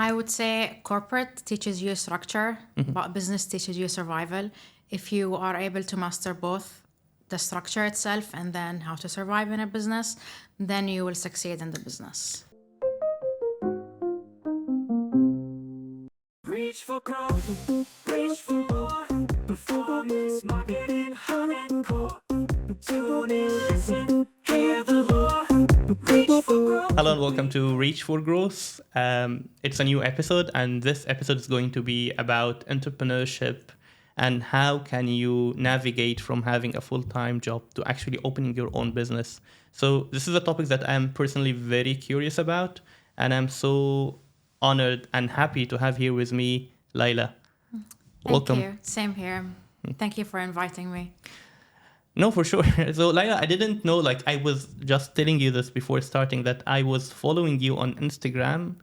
I would say corporate teaches you structure, but business teaches you survival. If you are able to master both the structure itself and then how to survive in a business, then you will succeed in the business. Reach for growth, reach for more. Performance, marketing, hardcore. Tune in, listen, hear the lore. Reach for growth. Hello and welcome to Reach for Growth. It's a new episode, and this episode is going to be about entrepreneurship and how can you navigate from having a full-time job to actually opening your own business. So this is a topic that I'm personally very curious about, and I'm so honored and happy to have here with me Layla. Welcome. Thank you. Same here. Thank you for inviting me. No, for sure. So, Layla, I didn't know, I was just telling you this before starting, that I was following you on Instagram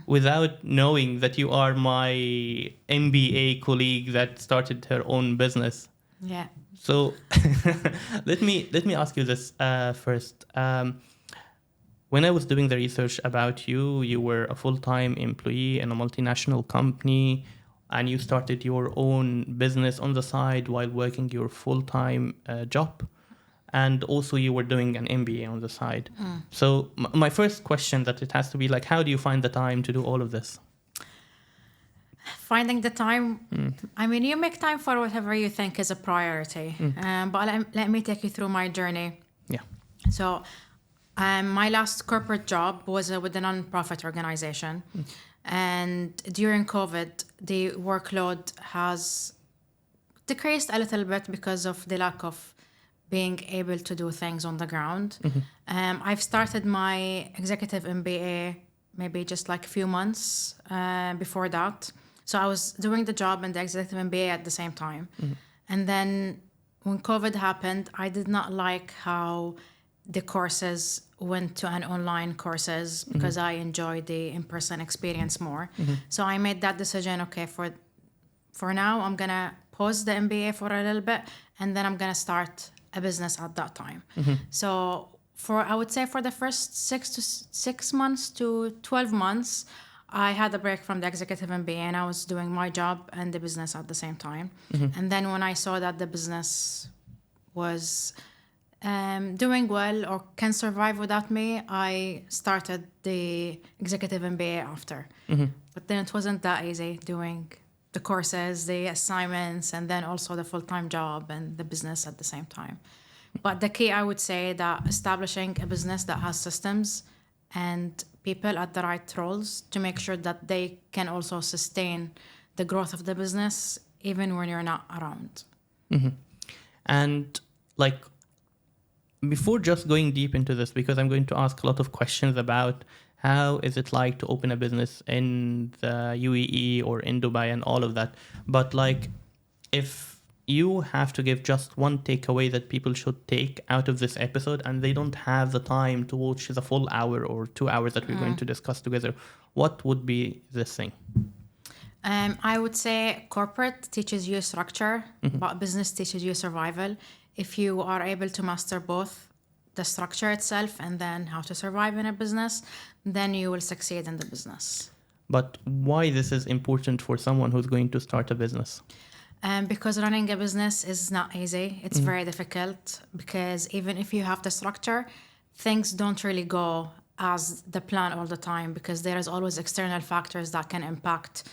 without knowing that you are my MBA colleague that started her own business. Yeah. So, let me ask you this first. When I was doing the research about you, you were a full-time employee in a multinational company, and you started your own business on the side while working your full-time job. And also you were doing an MBA on the side. So my first question that it has to be how do you find the time to do all of this? Finding the time, I mean, you make time for whatever you think is a priority. But let me take you through my journey. Yeah. So my last corporate job was with a non-profit organization. And during COVID, the workload has decreased a little bit because of the lack of being able to do things on the ground. I've started my executive MBA maybe just a few months before that. So I was doing the job and the executive MBA at the same time. And then when COVID happened, I did not like how the courses went to an online courses because I enjoyed the in-person experience more. So I made that decision, okay, for now, I'm going to pause the MBA for a little bit, and then I'm going to start a business at that time. So I would say for the first 6 months to 12 months, I had a break from the executive MBA and I was doing my job and the business at the same time. And then when I saw that the business was doing well or can survive without me, I started the executive MBA after. But then it wasn't that easy doing the courses, the assignments, and then also the full-time job and the business at the same time. But the key, I would say, that establishing a business that has systems and people at the right roles to make sure that they can also sustain the growth of the business even when you're not around. And before just going deep into this, because I'm going to ask a lot of questions about how is it like to open a business in the UAE or in Dubai and all of that. But if you have to give just one takeaway that people should take out of this episode and they don't have the time to watch the full hour or 2 hours that we're going to discuss together, what would be this thing? I would say corporate teaches you structure, but business teaches you survival. If you are able to master both the structure itself and then how to survive in a business, then you will succeed in the business. But why this is important for someone who's going to start a business? Because running a business is not easy. It's very difficult because even if you have the structure, things don't really go as the plan all the time because there is always external factors that can impact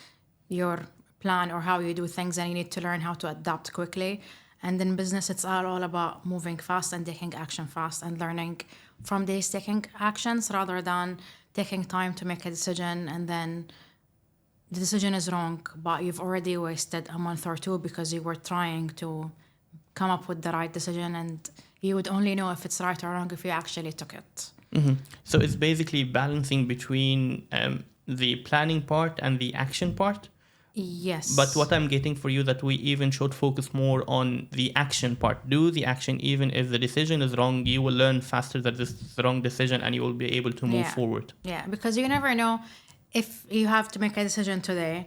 your plan or how you do things, and you need to learn how to adapt quickly. And in business, it's all about moving fast and taking action fast and learning from these taking actions rather than taking time to make a decision and then the decision is wrong, but you've already wasted a month or two because you were trying to come up with the right decision, and you would only know if it's right or wrong if you actually took it. So it's basically balancing between the planning part and the action part. Yes. But what I'm getting for you that we even should focus more on the action part. Do the action, even if the decision is wrong, you will learn faster that this is the wrong decision and you will be able to move forward. Yeah, because you never know if you have to make a decision today.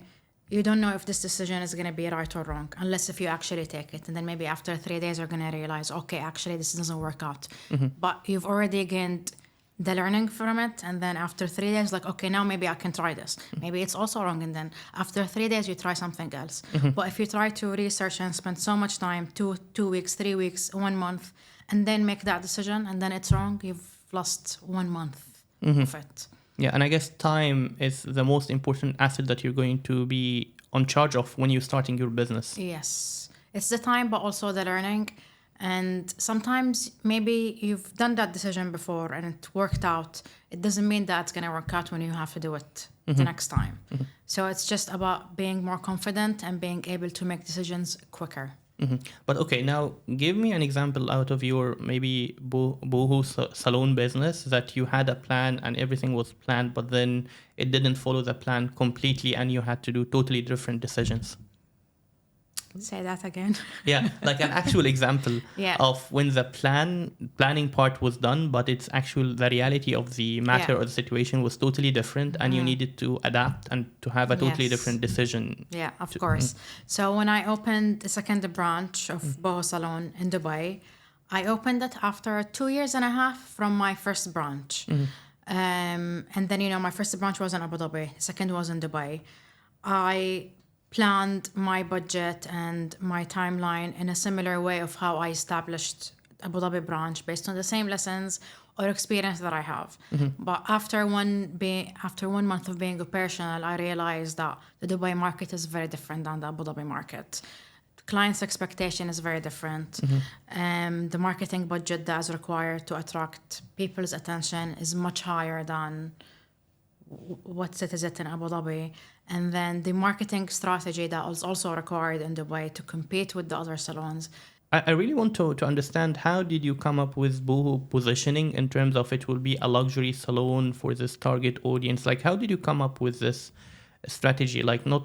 You don't know if this decision is going to be right or wrong, unless if you actually take it. And then maybe after 3 days, you're going to realize, okay, actually, this doesn't work out. But you've already gained the learning from it, and then after 3 days, like, okay, now maybe I can try this. Maybe it's also wrong, and then after 3 days, you try something else. But if you try to research and spend so much time, 2 weeks, 3 weeks, 1 month, and then make that decision, and then it's wrong, you've lost 1 month of it. Yeah, and I guess time is the most important asset that you're going to be on charge of when you're starting your business. Yes, it's the time, but also the learning. And sometimes maybe you've done that decision before and it worked out. It doesn't mean that it's going to work out when you have to do it the next time. So it's just about being more confident and being able to make decisions quicker. But okay, now give me an example out of your maybe Boho Salon business that you had a plan and everything was planned, but then it didn't follow the plan completely and you had to do totally different decisions. Say that again. Yeah, like an actual example Yeah. of when the planning part was done, but it's the reality of the matter Yeah. or the situation was totally different and you needed to adapt and to have a totally Yes. different decision. Yeah, of course. So when I opened the second branch of Boho Salon in Dubai, I opened it after 2.5 years from my first branch. And then, my first branch was in Abu Dhabi, the second was in Dubai. I planned my budget and my timeline in a similar way of how I established Abu Dhabi branch based on the same lessons or experience that I have. But after 1 month of being operational, I realized that the Dubai market is very different than the Abu Dhabi market. Client's expectation is very different. The marketing budget that is required to attract people's attention is much higher than what it is in Abu Dhabi. And then the marketing strategy that is also required in Dubai to compete with the other salons. I really want to understand, how did you come up with Boho positioning in terms of it will be a luxury salon for this target audience? Like, how did you come up with this strategy? Like, not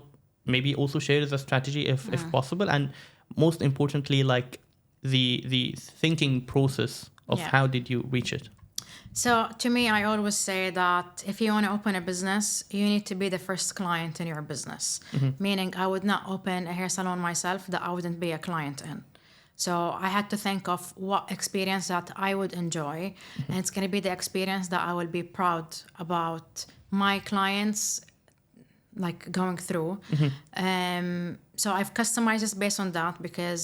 maybe also share the strategy if possible, and most importantly, like the thinking process of how did you reach it? So to me, I always say that if you want to open a business, you need to be the first client in your business. Meaning I would not open a hair salon myself that I wouldn't be a client in. So I had to think of what experience that I would enjoy. And it's going to be the experience that I will be proud about my clients like going through. So I've customized this based on that because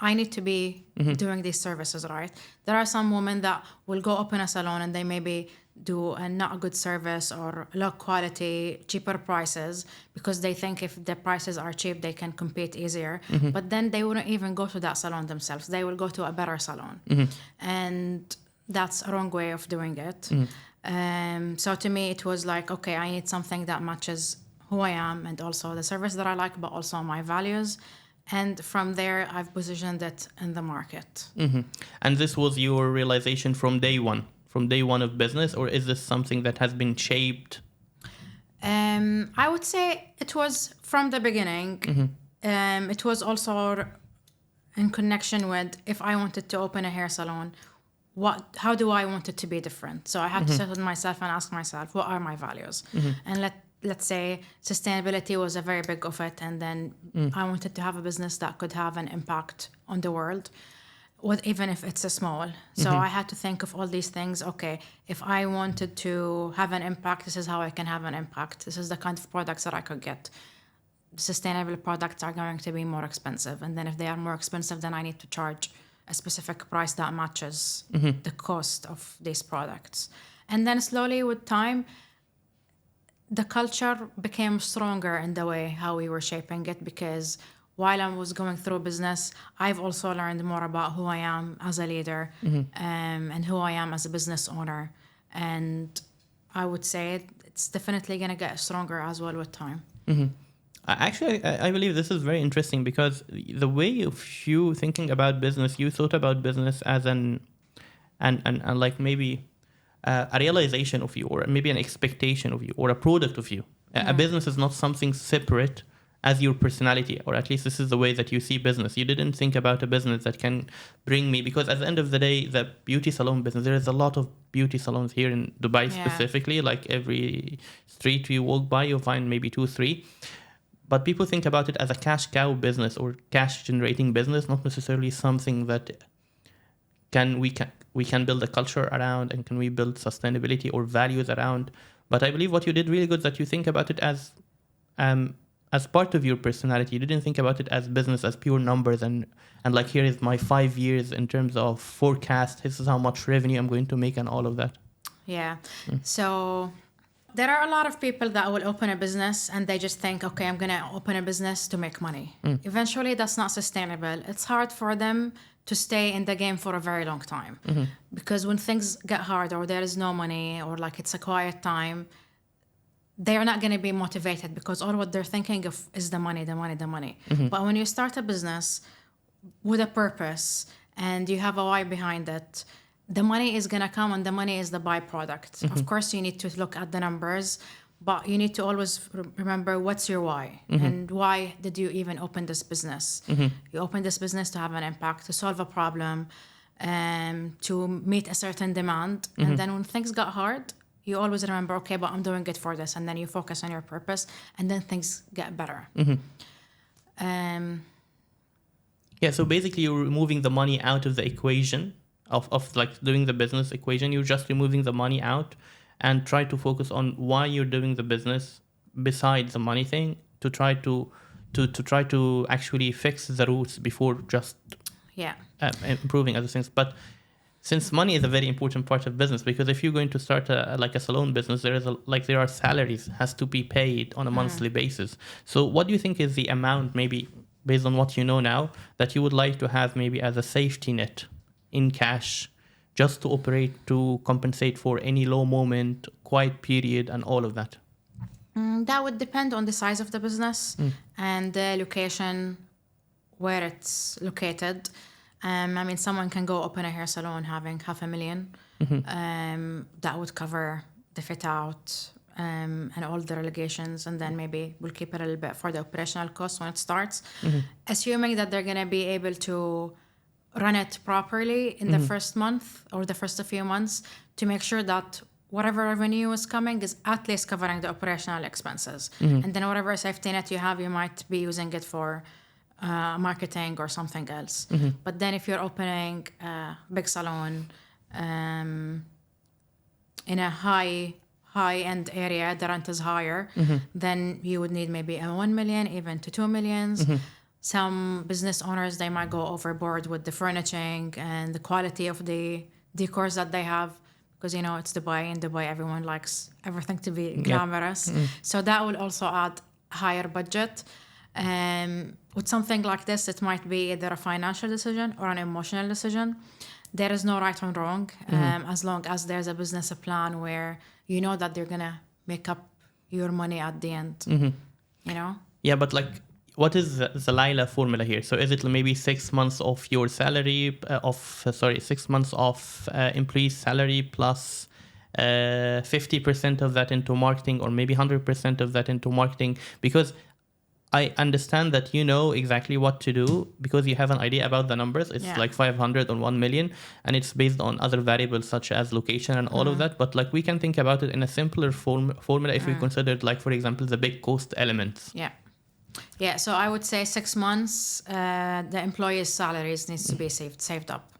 I need to be doing these services, right? There are some women that will go open a salon and they maybe do a not a good service or low quality, cheaper prices because they think if the prices are cheap, they can compete easier. But then they wouldn't even go to that salon themselves. They will go to a better salon. And that's a wrong way of doing it. So to me, it was like, okay, I need something that matches who I am and also the service that I like, but also my values. And from there, I've positioned it in the market. And this was your realization from day one of business, or is this something that has been shaped? I would say it was from the beginning. It was also in connection with if I wanted to open a hair salon, how do I want it to be different? So I had to sit with myself and ask myself, what are my values? And let's say sustainability was a very big of it, and then I wanted to have a business that could have an impact on the world, even if it's a small. So I had to think of all these things. Okay, if I wanted to have an impact, this is how I can have an impact. This is the kind of products that I could get. Sustainable products are going to be more expensive, and then if they are more expensive, then I need to charge a specific price that matches the cost of these products. And then slowly with time, the culture became stronger in the way how we were shaping it, because while I was going through business, I've also learned more about who I am as a leader and who I am as a business owner. And I would say it's definitely going to get stronger as well with time. Actually, I believe this is very interesting because the way of you thinking about business, you thought about business as and like maybe a realization of you, or maybe an expectation of you, or a product of you. A business is not something separate as your personality, or at least this is the way that you see business. You didn't think about a business that can bring me, because at the end of the day, the beauty salon business, there is a lot of beauty salons here in Dubai specifically. Like every street you walk by, you'll find maybe 2, 3. But people think about it as a cash cow business or cash generating business, not necessarily something that we can build a culture around, and can we build sustainability or values around. But I believe what you did really good that you think about it as part of your personality. You didn't think about it as business, as pure numbers, and like, here is my 5 years in terms of forecast. This is how much revenue I'm going to make, and all of that. Yeah. So there are a lot of people that will open a business and they just think, okay, I'm going to open a business to make money. Eventually, that's not sustainable. It's hard for them to stay in the game for a very long time. Because when things get hard, or there is no money, or like it's a quiet time, they're not going to be motivated, because all what they're thinking of is the money, the money, the money. But when you start a business with a purpose and you have a why behind it, the money is going to come, and the money is the byproduct. Of course, you need to look at the numbers, but you need to always remember what's your why, and why did you even open this business? You open this business to have an impact, to solve a problem, to meet a certain demand. And then when things got hard, you always remember, okay, but I'm doing it for this. And then you focus on your purpose, and then things get better. Yeah, so basically you're removing the money out of the equation of like doing the business equation. You're just removing the money out and try to focus on why you're doing the business besides the money thing, to try to actually fix the roots before just improving other things. But since money is a very important part of business, because if you're going to start a salon business, there are salaries has to be paid on a monthly basis. So what do you think is the amount, maybe based on what you know now, that you would like to have maybe as a safety net in cash, just to operate, to compensate for any low moment, quiet period, and all of that? That would depend on the size of the business and the location where it's located. I mean, someone can go open a hair salon having $500,000. That would cover the fit out and all the relegations, and then maybe we'll keep it a little bit for the operational costs when it starts, assuming that they're going to be able to run it properly in the first month or the first few months, to make sure that whatever revenue is coming is at least covering the operational expenses. And then whatever safety net you have, you might be using it for marketing or something else. But then if you're opening a big salon in a high-end area, the rent is higher, then you would need maybe a 1 million, even to 2 millions. Some business owners, they might go overboard with the furnishing and the quality of the decors that they have, because, you know, it's Dubai. In Dubai, everyone likes everything to be glamorous. So that will also add higher budget. With something like this, it might be either a financial decision or an emotional decision. There is no right or wrong, as long as there's a business plan where you know that they're going to make up your money at the end, you know? Yeah, but like, what is the Layla formula here? So is it maybe 6 months of your salary, 6 months of employee salary plus 50% of that into marketing, or maybe 100% of that into marketing? Because I understand that you know exactly what to do, because you have an idea about the numbers. It's like 500 or 1 million, and it's based on other variables such as location and all of that. But like, we can think about it in a simpler formula if we considered, like, for example, the big cost elements. Yeah, so I would say 6 months, the employee's salaries needs to be saved up.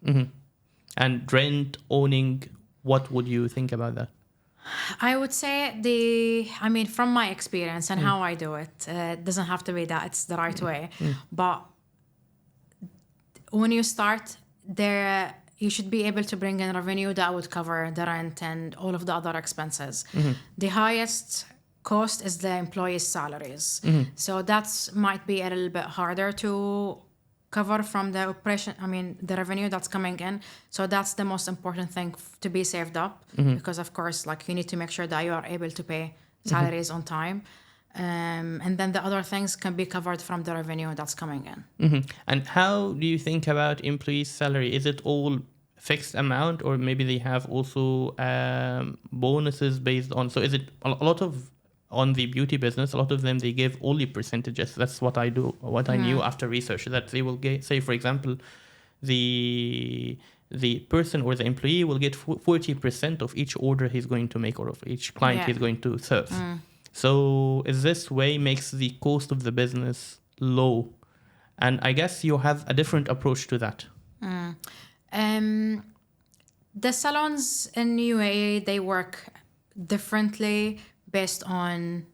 And rent, owning, what would you think about that? I would say from my experience and how I do it, it doesn't have to be that it's the right way. But when you start there, you should be able to bring in revenue that would cover the rent and all of the other expenses. The highest cost is the employees' salaries. So that might be a little bit harder to cover from the the revenue that's coming in. So that's the most important thing to be saved up, because of course, like, you need to make sure that you are able to pay salaries on time. And then the other things can be covered from the revenue that's coming in. And how do you think about employees' salary? Is it all fixed amount, or maybe they have also bonuses based on? So is it a lot of, on the beauty business, a lot of them, they give only percentages. That's what I knew after research, that they will get, say, for example, the person or the employee will get 40% of each order he's going to make, or of each client he's going to serve. So is this way makes the cost of the business low? And I guess you have a different approach to that. The salons in UAE, they work differently based on,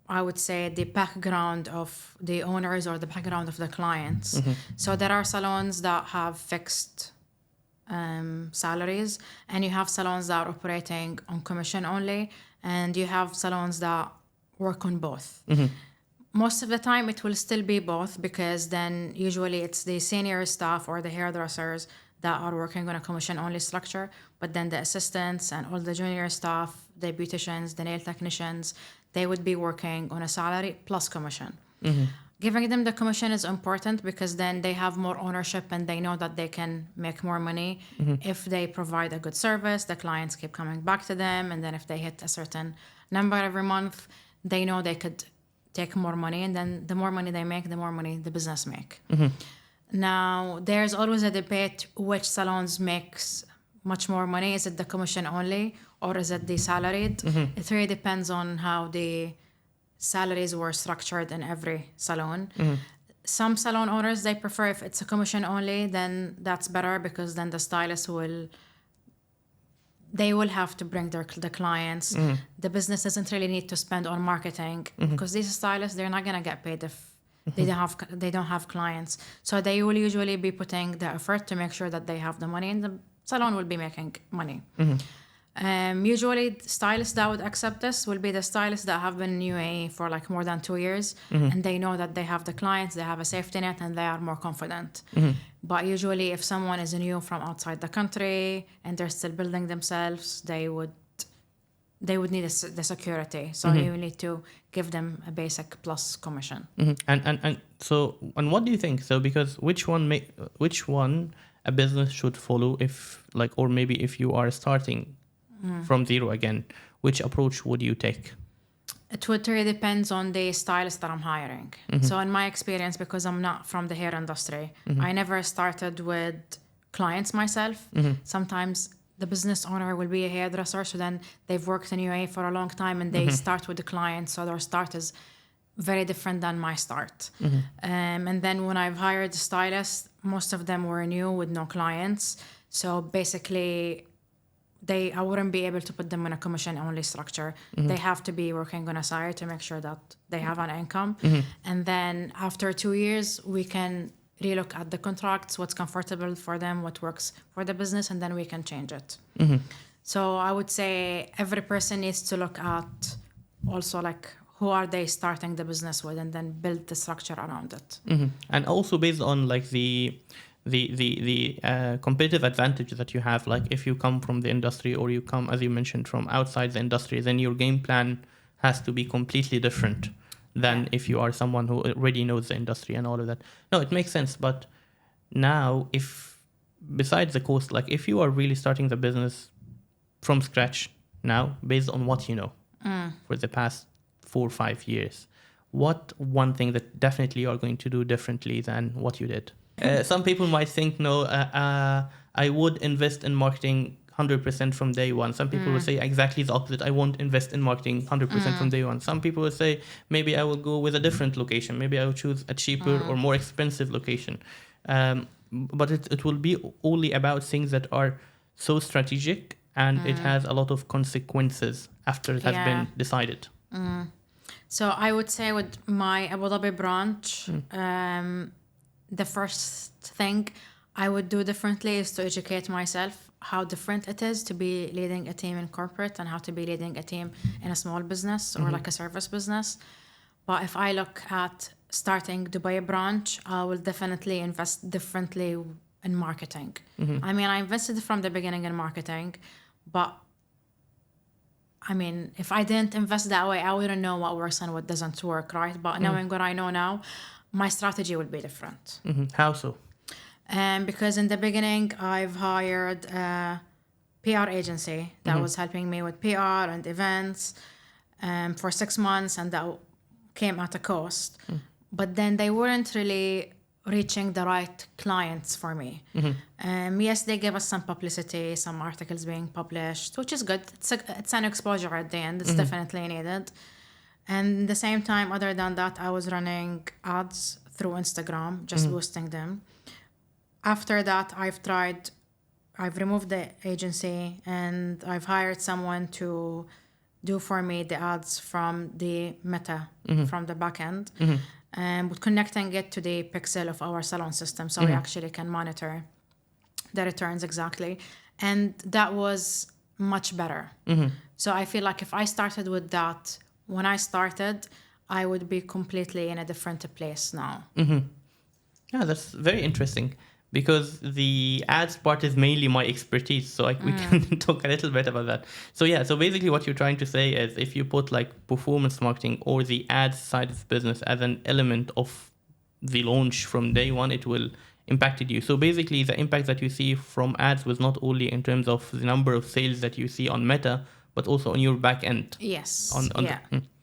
I would say, the background of the owners or the background of the clients. So there are salons that have fixed salaries, and you have salons that are operating on commission only, and you have salons that work on both. Most of the time it will still be both, because then usually it's the senior staff or the hairdressers that are working on a commission only structure, but then the assistants and all the junior staff, the beauticians, the nail technicians, they would be working on a salary plus commission. Giving them the commission is important because then they have more ownership and they know that they can make more money if they provide a good service. The clients keep coming back to them, and then if they hit a certain number every month, they know they could take more money, and then the more money they make, the more money the business make. Now, there's always a debate which salons makes much more money. Is it the commission only or is it the salaried? It really depends on how the salaries were structured in every salon. Some salon owners, they prefer if it's a commission only, then that's better, because then the stylist they will have to bring the clients. The business doesn't really need to spend on marketing, because these stylists, they're not going to get paid if they don't have clients. So they will usually be putting the effort to make sure that they have the money, and the salon will be making money. Usually stylists that would accept this will be the stylists that have been in UAE for like more than 2 years, and they know that they have the clients, they have a safety net, and they are more confident. But usually if someone is new from outside the country and they're still building themselves, they would need the security. So you need to give them a basic plus commission. And so, and what do you think? So, because which one a business should follow, if like, or maybe if you are starting from zero again, which approach would you take? It would really depends on the stylist that I'm hiring. So in my experience, because I'm not from the hair industry, I never started with clients myself. Sometimes the business owner will be a hairdresser, so then they've worked in UAE for a long time and they start with the client, so their start is very different than my start. And then when I've hired stylists, most of them were new with no clients. So basically, I wouldn't be able to put them in a commission-only structure. They have to be working on a side to make sure that they have an income. And then after 2 years, we can relook at the contracts, what's comfortable for them, what works for the business, and then we can change it. So I would say every person needs to look at also like who are they starting the business with, and then build the structure around it. And also based on like the competitive advantage that you have, like if you come from the industry or you come, as you mentioned, from outside the industry, then your game plan has to be completely different than if you are someone who already knows the industry and all of that. No, it makes sense. But now, if besides the cost, like if you are really starting the business from scratch now, based on what you know for the past 4 or 5 years, what one thing that definitely you are going to do differently than what you did? Some people might think, no, I would invest in marketing 100% from day one. Some people will say exactly the opposite. I won't invest in marketing 100% from day one. Some people will say, maybe I will go with a different location. Maybe I will choose a cheaper or more expensive location. But it will be only about things that are so strategic, and it has a lot of consequences after it has been decided. So I would say with my Abu Dhabi branch, the first thing I would do differently is to educate myself how different it is to be leading a team in corporate and how to be leading a team in a small business or like a service business. But if I look at starting Dubai branch, I will definitely invest differently in marketing. I mean, I invested from the beginning in marketing, but I mean, if I didn't invest that way, I wouldn't know what works and what doesn't work, right? But knowing what I know now, my strategy would be different. How so? Because in the beginning, I've hired a PR agency that was helping me with PR and events for 6 months, and that came at a cost. But then they weren't really reaching the right clients for me. Yes, they gave us some publicity, some articles being published, which is good. It's an exposure at the end. It's definitely needed. And at the same time, other than that, I was running ads through Instagram, just boosting them. After that, I've tried I've removed the agency and I've hired someone to do for me the ads from the Meta, from the back end, and with connecting it to the pixel of our Salon system, so we actually can monitor the returns exactly. And that was much better. So I feel like if I started with that when I started, I would be completely in a different place now. Yeah, that's very interesting because the ads part is mainly my expertise. So we can talk a little bit about that. So yeah, so basically what you're trying to say is if you put like performance marketing or the ads side of business as an element of the launch from day one, it will impact you. So basically the impact that you see from ads was not only in terms of the number of sales that you see on Meta, but also on your back end. Yes. On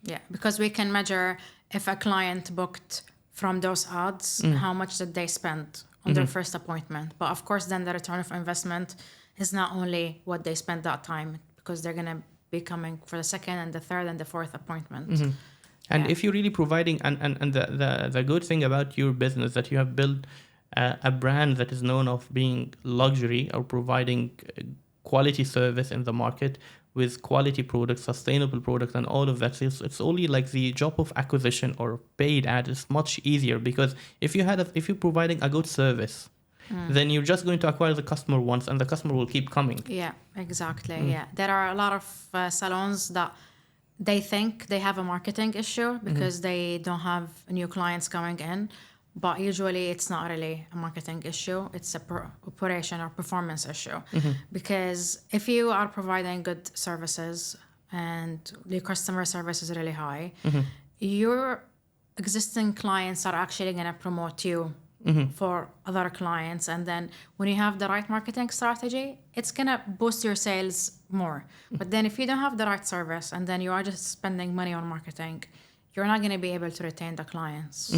Yeah, because we can measure if a client booked from those ads, how much did they spend on their first appointment. But of course, then the return of investment is not only what they spent that time, because they're going to be coming for the second and the third and the fourth appointment. And if you're really providing, and the good thing about your business that you have built a brand that is known of being luxury or providing quality service in the market with quality products, sustainable products, and all of that. It's only like the job of acquisition or paid ad is much easier because if you're providing a good service, then you're just going to acquire the customer once, and the customer will keep coming. Yeah, exactly. Yeah, there are a lot of salons that they think they have a marketing issue because they don't have new clients coming in. But usually it's not really a marketing issue. It's a operation or performance issue. Because if you are providing good services and the customer service is really high, your existing clients are actually going to promote you for other clients. And then when you have the right marketing strategy, it's going to boost your sales more. But then if you don't have the right service and then you are just spending money on marketing, you're not going to be able to retain the clients.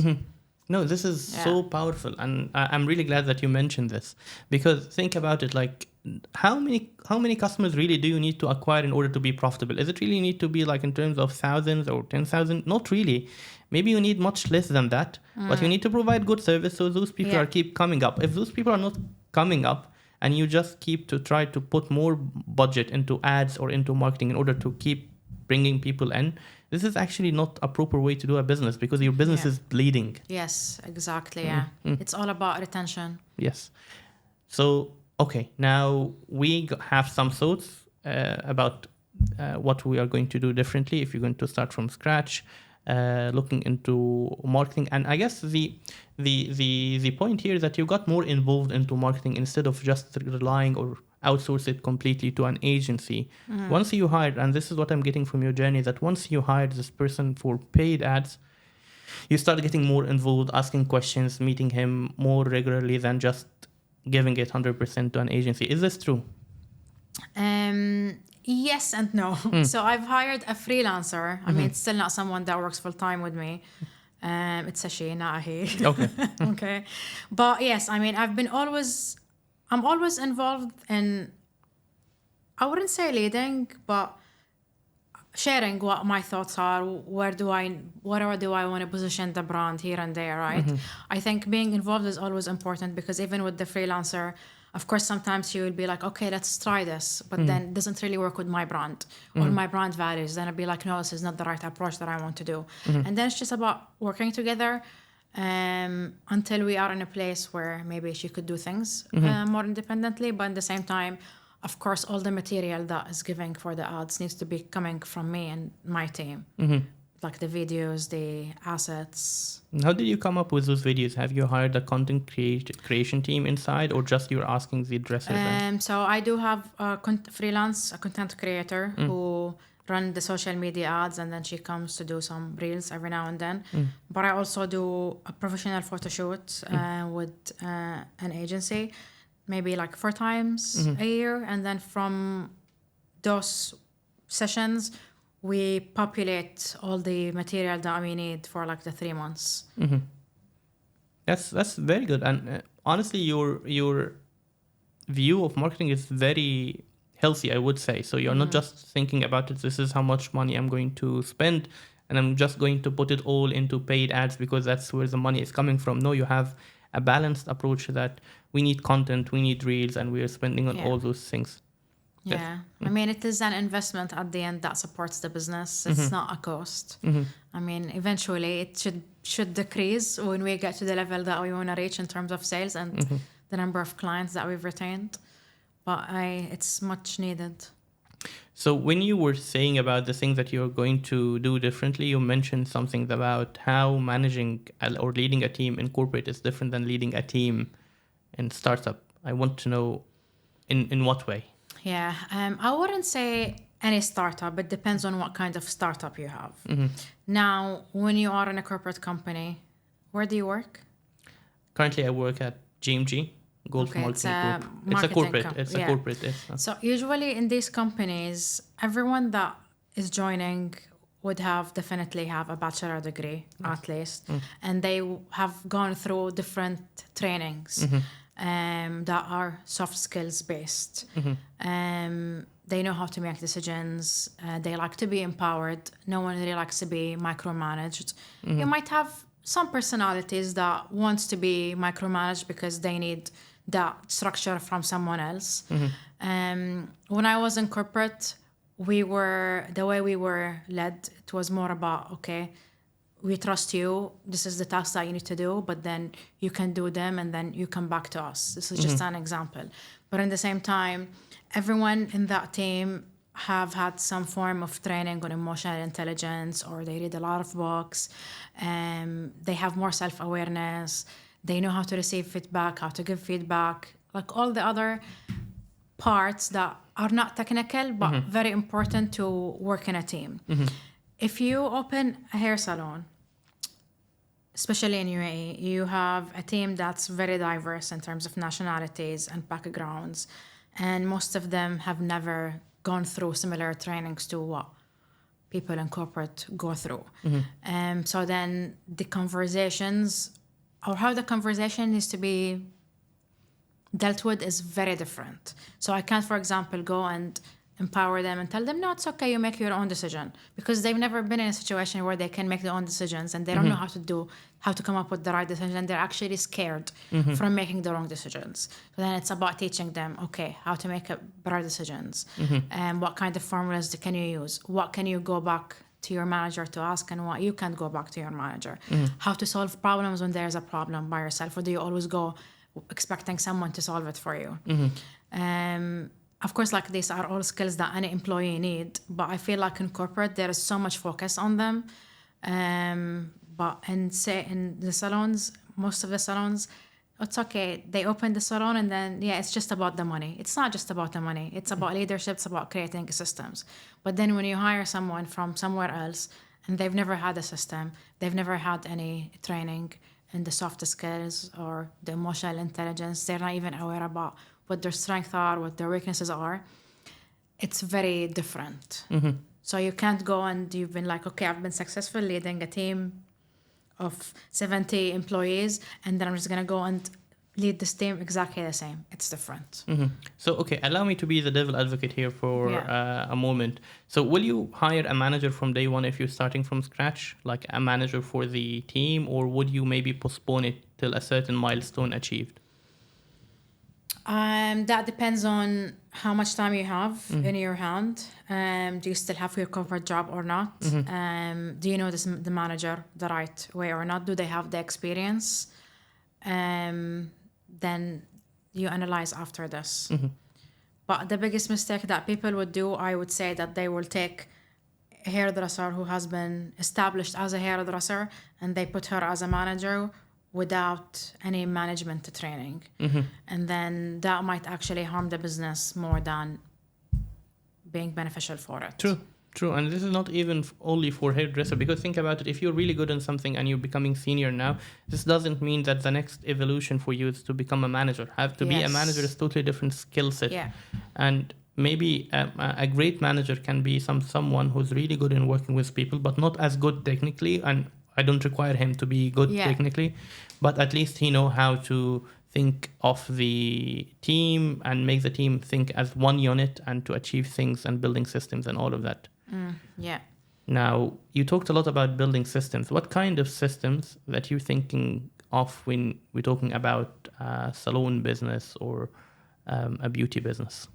No, this is so powerful, and I'm really glad that you mentioned this because think about it, like how many customers really do you need to acquire in order to be profitable? Is it really need to be like in terms of thousands or 10,000? Not really. Maybe you need much less than that, but you need to provide good service so those people are keep coming up. If those people are not coming up and you just keep to try to put more budget into ads or into marketing in order to keep bringing people in, this is actually not a proper way to do a business because your business is bleeding. Yes, exactly. Yeah. It's all about retention. Yes. So, okay, now we have some thoughts about what we are going to do differently if you're going to start from scratch, looking into marketing. And I guess the point here is that you got more involved into marketing instead of just relying or outsource it completely to an agency. Once you hired, and this is what I'm getting from your journey, that once you hired this person for paid ads, you start getting more involved, asking questions, meeting him more regularly than just giving it 100% to an agency. Is this true? Yes and no. So I've hired a freelancer. I mean, it's still not someone that works full time with me. It's a she, not a he. Okay. Okay. But yes, I mean, I'm always involved in, I wouldn't say leading, but sharing what my thoughts are, where do I want to position the brand here and there, right? I think being involved is always important because even with the freelancer, of course, sometimes you will be like, okay, let's try this, but then it doesn't really work with my brand or my brand values. Then I'll be like, no, this is not the right approach that I want to do. And then it's just about working together until we are in a place where maybe she could do things more independently, but at the same time, of course, all the material that is given for the ads needs to be coming from me and my team, like the videos, the assets. How did you come up with those videos? Have you hired a content creation team inside, or just you're asking the dressers? So I do have a content creator who run the social media ads, and then she comes to do some reels every now and then. But I also do a professional photo shoot with an agency, maybe like 4 times a year. And then from those sessions, we populate all the material that we need for like the 3 months. That's very good. And honestly, your view of marketing is very healthy, I would say. So you're not just thinking about it, this is how much money I'm going to spend and I'm just going to put it all into paid ads because that's where the money is coming from. No, you have a balanced approach to that. We need content, we need reels, and we are spending on Yeah. all those things. Yeah. I mean, it is an investment at the end that supports the business. It's not a cost. I mean, eventually it should decrease when we get to the level that we want to reach in terms of sales and the number of clients that we've retained. But it's much needed. So when you were saying about the things that you're going to do differently, you mentioned something about how managing or leading a team in corporate is different than leading a team in startup. I want to know in what way? Yeah. I wouldn't say any startup. It depends on what kind of startup you have. Now, when you are in a corporate company, where do you work? Currently, I work at GMG, Golf Okay, Marketing it's a Group. It's a marketing corporate. com- It's a yeah. corporate. Yes. So usually in these companies, everyone that is joining would definitely have a bachelor degree at least, and they have gone through different trainings that are soft skills based. They know how to make decisions. They like to be empowered. No one really likes to be micromanaged. You might have some personalities that wants to be micromanaged because they need that structure from someone else. When I was in corporate, the way we were led, it was more about, okay, we trust you. This is the task that you need to do, but then you can do them and then you come back to us. This is just an example. But in the same time, everyone in that team have had some form of training on emotional intelligence, or they read a lot of books. They have more self-awareness. They know how to receive feedback, how to give feedback, like all the other parts that are not technical, but very important to work in a team. If you open a hair salon, especially in UAE, you have a team that's very diverse in terms of nationalities and backgrounds. And most of them have never gone through similar trainings to what people in corporate go through. So then the conversations, or how the conversation needs to be dealt with, is very different. So I can't, for example, go and empower them and tell them, no, it's okay, you make your own decision, because they've never been in a situation where they can make their own decisions, and they don't know how to come up with the right decision, and they're actually scared from making the wrong decisions. So then it's about teaching them, okay, how to make better decisions, and what kind of formulas can you use, what can you go back to your manager to ask, and what you can't go back to your manager, how to solve problems when there's a problem by yourself, or do you always go expecting someone to solve it for you. Of course, like, these are all skills that any employee need, but I feel like in corporate there is so much focus on them. But in the salons, most of the salons, it's okay. They open the salon and then, it's just about the money. It's not just about the money. It's about leadership. It's about creating systems. But then when you hire someone from somewhere else and they've never had a system, they've never had any training in the soft skills or the emotional intelligence, they're not even aware about what their strengths are, what their weaknesses are, it's very different. So you can't go and you've been like, okay, I've been successful leading a team of 70 employees, and then I'm just going to go and lead this team exactly the same. It's different. So, okay, allow me to be the devil advocate here for a moment. So will you hire a manager from day one if you're starting from scratch, like a manager for the team, or would you maybe postpone it till a certain milestone achieved? That depends on how much time you have in your hand. Do you still have your corporate job or not? Do you know the manager the right way or not? Do they have the experience? Then you analyze after this. But the biggest mistake that people would do, I would say that they will take a hairdresser who has been established as a hairdresser and they put her as a manager without any management training. And then that might actually harm the business more than being beneficial for it. True. And this is not even only for hairdresser, because think about it, if you're really good in something and you're becoming senior now, this doesn't mean that the next evolution for you is to become a manager. Be a manager is totally different skill set. And maybe a great manager can be someone who's really good in working with people, but not as good technically, and I don't require him to be good technically, but at least he know how to think of the team and make the team think as one unit and to achieve things and building systems and all of that. Now, you talked a lot about building systems. What kind of systems that you're thinking of when we're talking about salon business or a beauty business?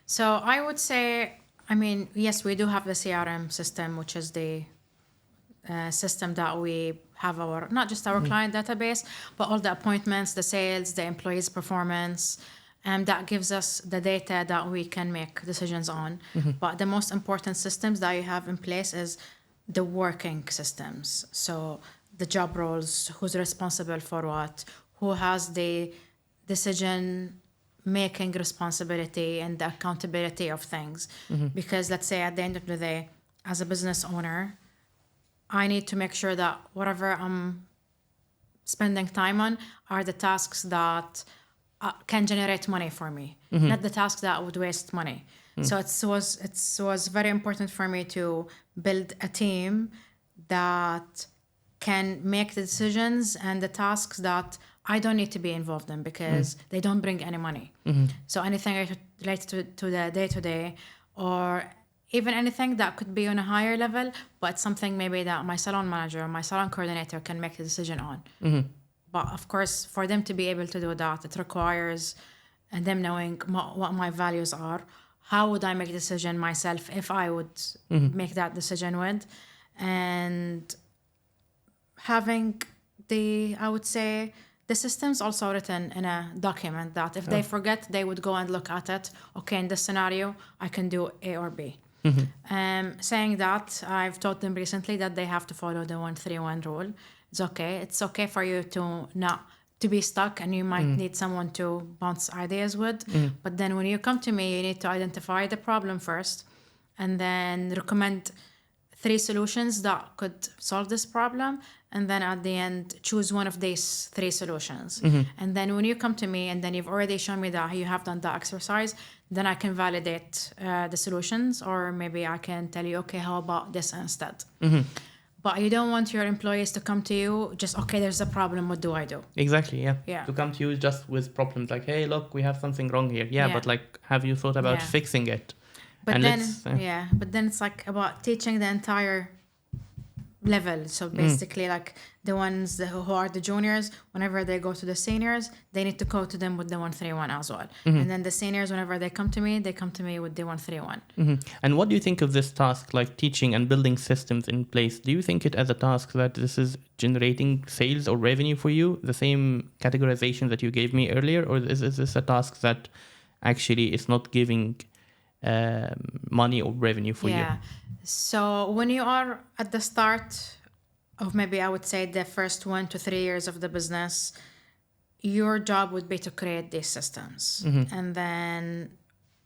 So I would say, I mean, yes, we do have the CRM system, which is the system that we have our, not just our client database, but all the appointments, the sales, the employees' performance, and that gives us the data that we can make decisions on. But the most important systems that you have in place is the working systems. So the job roles, who's responsible for what, who has the decision making responsibility and the accountability of things. Because let's say at the end of the day, as a business owner, I need to make sure that whatever I'm spending time on are the tasks that can generate money for me, not the tasks that would waste money. So it was very important for me to build a team that can make the decisions and the tasks that I don't need to be involved in because they don't bring any money. So anything related to the day-to-day, or even anything that could be on a higher level, but something maybe that my salon manager or my salon coordinator can make a decision on. But of course, for them to be able to do that, it requires and them knowing what my values are. How would I make a decision myself if I would make that decision with? And having I would say, the system's also written in a document that if they forget, they would go and look at it. Okay, in this scenario, I can do A or B. Saying that, I've taught them recently that they have to follow the 131 rule. It's okay for you to not to be stuck, and you might need someone to bounce ideas with. But then when you come to me, you need to identify the problem first, and then recommend 3 solutions that could solve this problem, and then at the end choose one of these 3 solutions. And then when you come to me and then you've already shown me that you have done the exercise, then I can validate the solutions, or maybe I can tell you, okay, how about this instead? But you don't want your employees to come to you just, okay, there's a problem, what do I do? Exactly, yeah. Yeah. To come to you just with problems like, hey, look, we have something wrong here. Yeah, Yeah. but like, have you thought about Yeah. fixing it? But And then, let's, but then it's like about teaching the entire level. So basically, like the ones who are the juniors, whenever they go to the seniors, they need to go to them with the 131 as well. And then the seniors, whenever they come to me with the 131. And what do you think of this task, like teaching and building systems in place? Do you think it as a task that this is generating sales or revenue for you, the same categorization that you gave me earlier? Or is this a task that actually is not giving money or revenue for you? Yeah. So when you are at the start of, maybe I would say, the first 1 to 3 years of the business, your job would be to create these systems. And then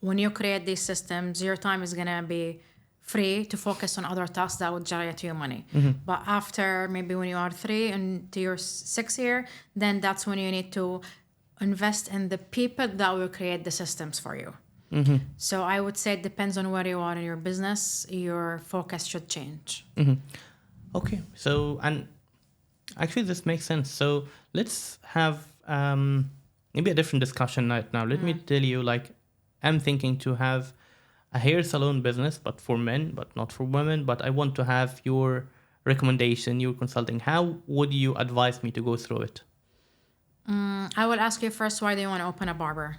when you create these systems, your time is going to be free to focus on other tasks that would generate you money. But after maybe when you are 3 and to your 6th year, then that's when you need to invest in the people that will create the systems for you. So I would say it depends on where you are in your business, your focus should change. Okay, so, and actually this makes sense. So let's have maybe a different discussion right now. Let me tell you, like, I'm thinking to have a hair salon business, but for men, but not for women. But I want to have your recommendation, your consulting. How would you advise me to go through it? I will ask you first, why do you want to open a barber?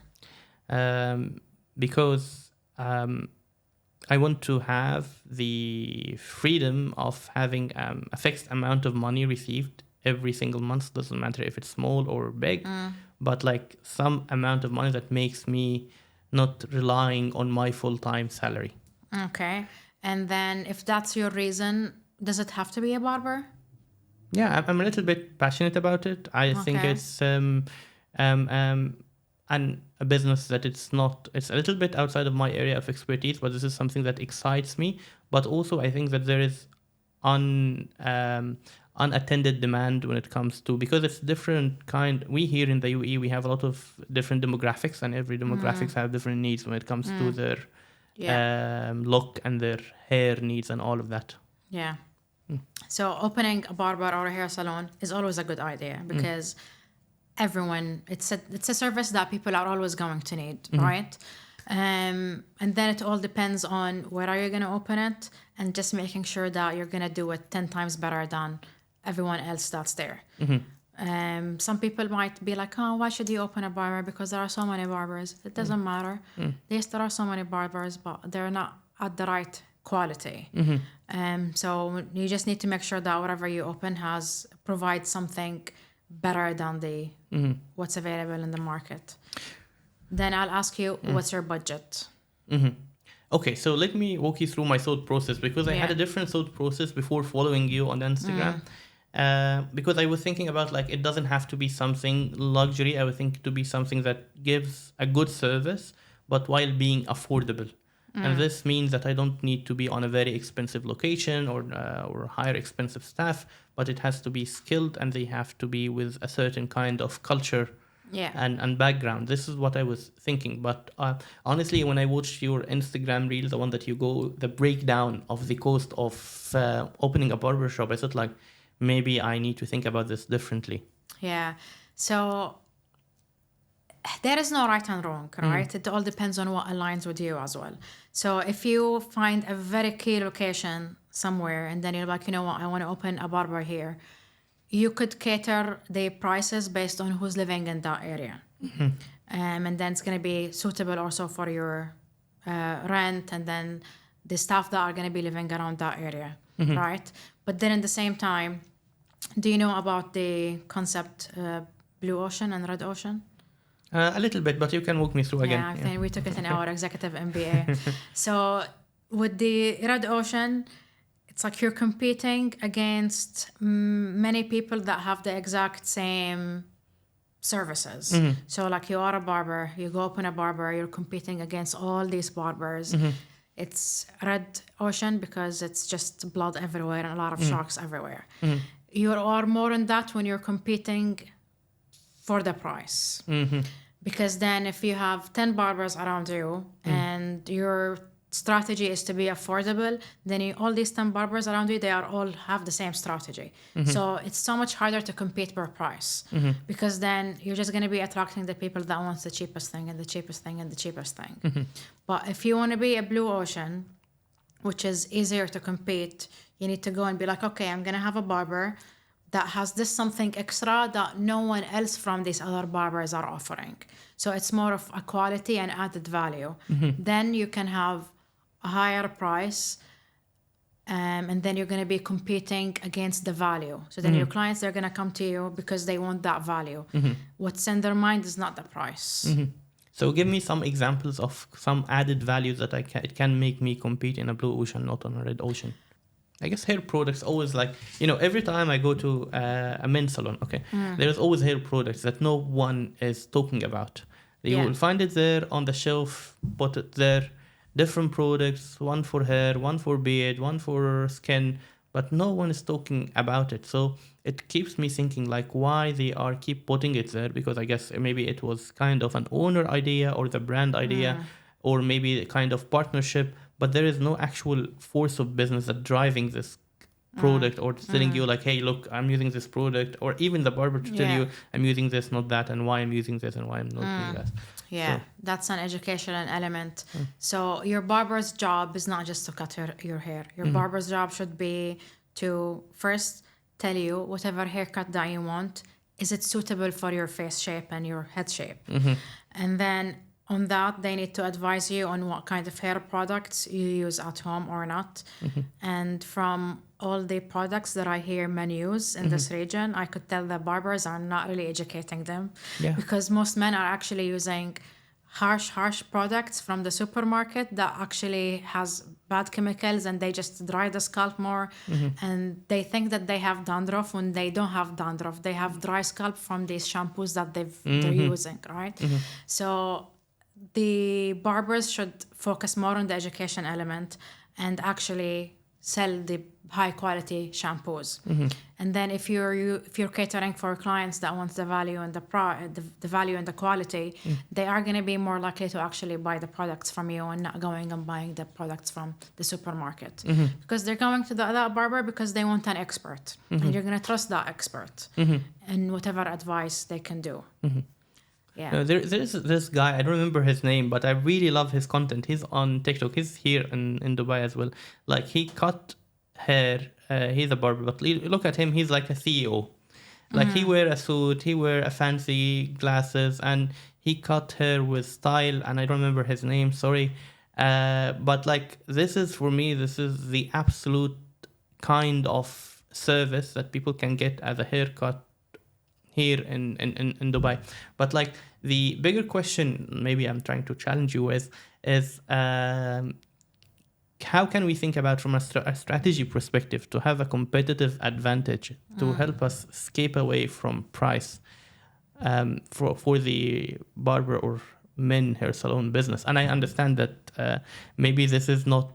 Because I want to have the freedom of having a fixed amount of money received every single month. Doesn't matter if it's small or big, but like some amount of money that makes me not relying on my full-time salary. Okay. And then if that's your reason, does it have to be a barber? Yeah, I'm a little bit passionate about it. I think Okay. it's and a business that it's a little bit outside of my area of expertise, but this is something that excites me. But also I think that there is unattended demand when it comes to, because it's different kind. We here in the UAE, we have a lot of different demographics, and every demographics have different needs when it comes to their look and their hair needs and all of that. Yeah. So opening a barber or a hair salon is always a good idea because everyone, it's a service that people are always going to need, right? And then it all depends on where are you going to open it, and just making sure that you're going to do it 10 times better than everyone else that's there. Some people might be like, oh, why should you open a barber? Because there are so many barbers. It doesn't matter. Yes, there are so many barbers, but they're not at the right quality. So you just need to make sure that whatever you open provides something better than what's available in the market. Then I'll ask you, what's your budget? Okay, so let me walk you through my thought process, because I had a different thought process before following you on Instagram. Because I was thinking about, like, it doesn't have to be something luxury. I would think to be something that gives a good service, but while being affordable. And this means that I don't need to be on a very expensive location or hire expensive staff, but it has to be skilled, and they have to be with a certain kind of culture and background. This is what I was thinking. But honestly, when I watched your Instagram reel, the one that you go, the breakdown of the cost of opening a barbershop, I thought, like, maybe I need to think about this differently. Yeah. So there is no right and wrong, right? It all depends on what aligns with you as well. So if you find a very key location somewhere and then you're like, you know what, I want to open a barber here, you could cater the prices based on who's living in that area. And then it's going to be suitable also for your rent, and then the staff that are going to be living around that area, right? But then at the same time, do you know about the concept blue ocean and red ocean? A little bit, but you can walk me through again. Yeah, I think we took it in our executive MBA. So with the red ocean, it's like you're competing against many people that have the exact same services. So like you are a barber, you go open a barber, you're competing against all these barbers. It's red ocean because it's just blood everywhere and a lot of sharks everywhere. You are more in that when you're competing for the price. Because then if you have 10 barbers around you and your strategy is to be affordable, then all these 10 barbers around you, they all have the same strategy. So it's so much harder to compete per price, because then you're just going to be attracting the people that want the cheapest thing and the cheapest thing and the cheapest thing. But if you want to be a blue ocean, which is easier to compete, you need to go and be like, okay, I'm going to have a barber that has this something extra that no one else from these other barbers are offering. So it's more of a quality and added value. Then you can have a higher price, and then you're going to be competing against the value. So then your clients, they're going to come to you because they want that value. What's in their mind is not the price. So give me some examples of some added values that it can make me compete in a blue ocean, not on a red ocean. I guess hair products always, like, every time I go to a men's salon, okay, there's always hair products that no one is talking about. You will find it there on the shelf, put it there, different products, one for hair, one for beard, one for skin, but no one is talking about it. So it keeps me thinking, like, why they keep putting it there, because I guess maybe it was kind of an owner idea or the brand idea, or maybe a kind of partnership, but there is no actual force of business that driving this product or telling you, like, hey, look, I'm using this product, or even the barber to tell you, I'm using this, not that, and why I'm using this and why I'm not doing that. Yeah, so that's an educational element. So your barber's job is not just to cut your hair. Your barber's job should be to first tell you whatever haircut that you want, is it suitable for your face shape and your head shape? And then on that, they need to advise you on what kind of hair products you use at home or not. And from all the products that I hear men use in this region, I could tell the barbers are not really educating them, because most men are actually using harsh products from the supermarket that actually has bad chemicals, and they just dry the scalp more. And they think that they have dandruff when they don't have dandruff. They have dry scalp from these shampoos that they're using, right? So the barbers should focus more on the education element and actually sell the high quality shampoos. And then if you're catering for clients that want the value and the value and the quality, they are going to be more likely to actually buy the products from you and not going and buying the products from the supermarket, because they're going to that barber because they want an expert, and you're going to trust that expert and whatever advice they can do. Yeah. There's this guy, I don't remember his name, but I really love his content. He's on TikTok. He's here in Dubai as well. Like, he cut hair. He's a barber, but look at him. He's like a CEO. Like he wear a suit, he wear a fancy glasses, and he cut her with style. And I don't remember his name, sorry. But like this is for me, this is the absolute kind of service that people can get as a haircut here in Dubai. But like the bigger question, maybe I'm trying to challenge you with, is how can we think about from a strategy perspective to have a competitive advantage to help us escape away from price for the barber or men hair salon business? And I understand that maybe this is not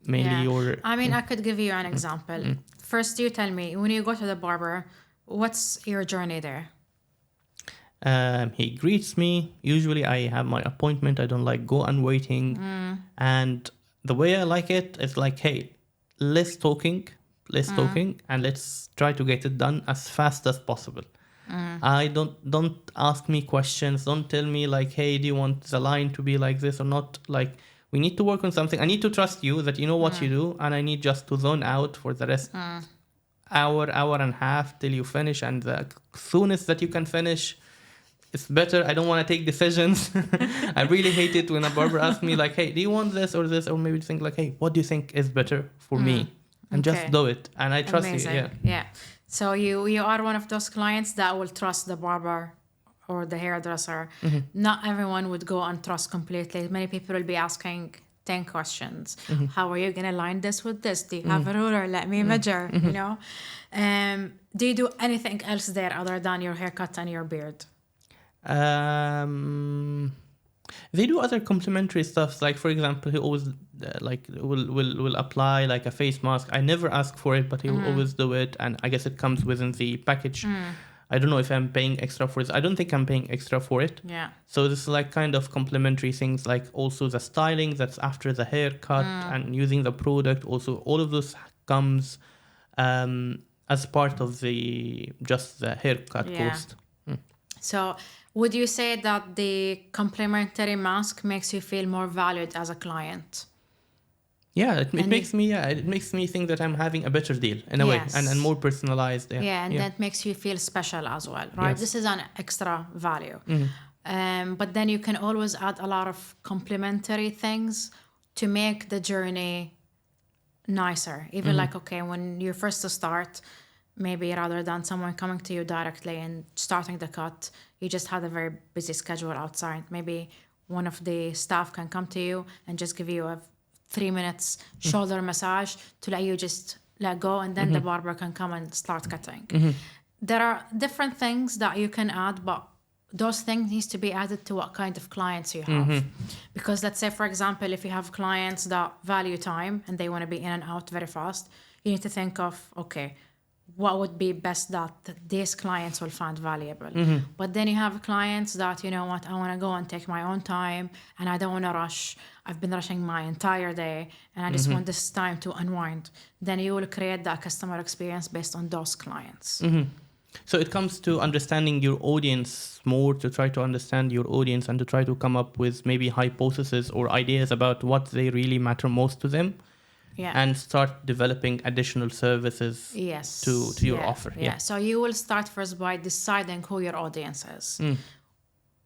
mainly your... I mean, I could give you an example. First, you tell me, when you go to the barber, what's your journey there? He greets me. Usually I have my appointment. I don't like go and waiting. And the way I like it is like, hey, let's talking, and let's try to get it done as fast as possible. I don't ask me questions. Don't tell me like, hey, do you want the line to be like this or not? Like, we need to work on something. I need to trust you that you know what you do, and I need just to zone out for the rest hour and a half till you finish. And the soonest that you can finish, it's better. I don't want to take decisions. I really hate it when a barber asks me like, hey, do you want this or this? Or maybe think like, hey, what do you think is better for me? And just do it. And I trust Amazing. you. Yeah. So you are one of those clients that will trust the barber or the hairdresser. Not everyone would go and trust completely. Many people will be asking 10 questions. How are you going to line this with this? Do you have a ruler? Let me measure, you know? Do you do anything else there other than your haircut and your beard? They do other complimentary stuff. Like for example, he always will apply like a face mask. I never ask for it, but he will always do it, and I guess it comes within the package. I don't know if I'm paying extra for this. I don't think I'm paying extra for it. Yeah. So this is like kind of complimentary things, like also the styling that's after the haircut and using the product. Also, all of this comes as part of the haircut cost. So would you say that the complimentary mask makes you feel more valued as a client? Yeah, it makes me think that I'm having a better deal in a way, and more personalized. And that makes you feel special as well, right? Yes. This is an extra value. But then you can always add a lot of complimentary things to make the journey nicer. Even like, okay, when you first start, maybe rather than someone coming to you directly and starting the cut, you just had a very busy schedule outside. Maybe one of the staff can come to you and just give you a 3 minutes shoulder massage to let you just let go, and then the barber can come and start cutting. There are different things that you can add, but those things needs to be added to what kind of clients you have. Because let's say, for example, if you have clients that value time and they want to be in and out very fast, you need to think of, okay, what would be best that these clients will find valuable. But then you have clients that, you know what, I want to go and take my own time and I don't want to rush. I've been rushing my entire day and I just want this time to unwind. Then you will create that customer experience based on those clients. So it comes to understanding your audience more, to try to understand your audience and to try to come up with maybe hypotheses or ideas about what they really matter most to them. And start developing additional services to your offer. So you will start first by deciding who your audience is.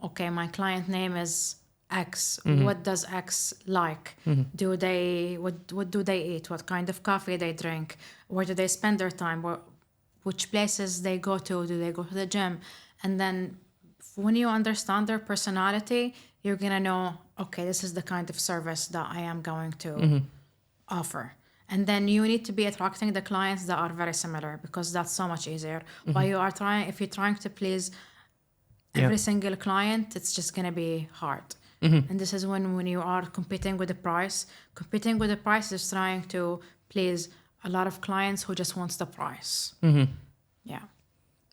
Okay, my client name is X. What does X like? What do they eat? What kind of coffee they drink? Where do they spend their time? Which places they go to? Do they go to the gym? And then when you understand their personality, you're gonna know, okay, this is the kind of service that I am going to offer. And then you need to be attracting the clients that are very similar, because that's so much easier. But if you're trying to please every single client, it's just going to be hard. And this is when you are competing with the price. Competing with the price is trying to please a lot of clients who just wants the price. Yeah.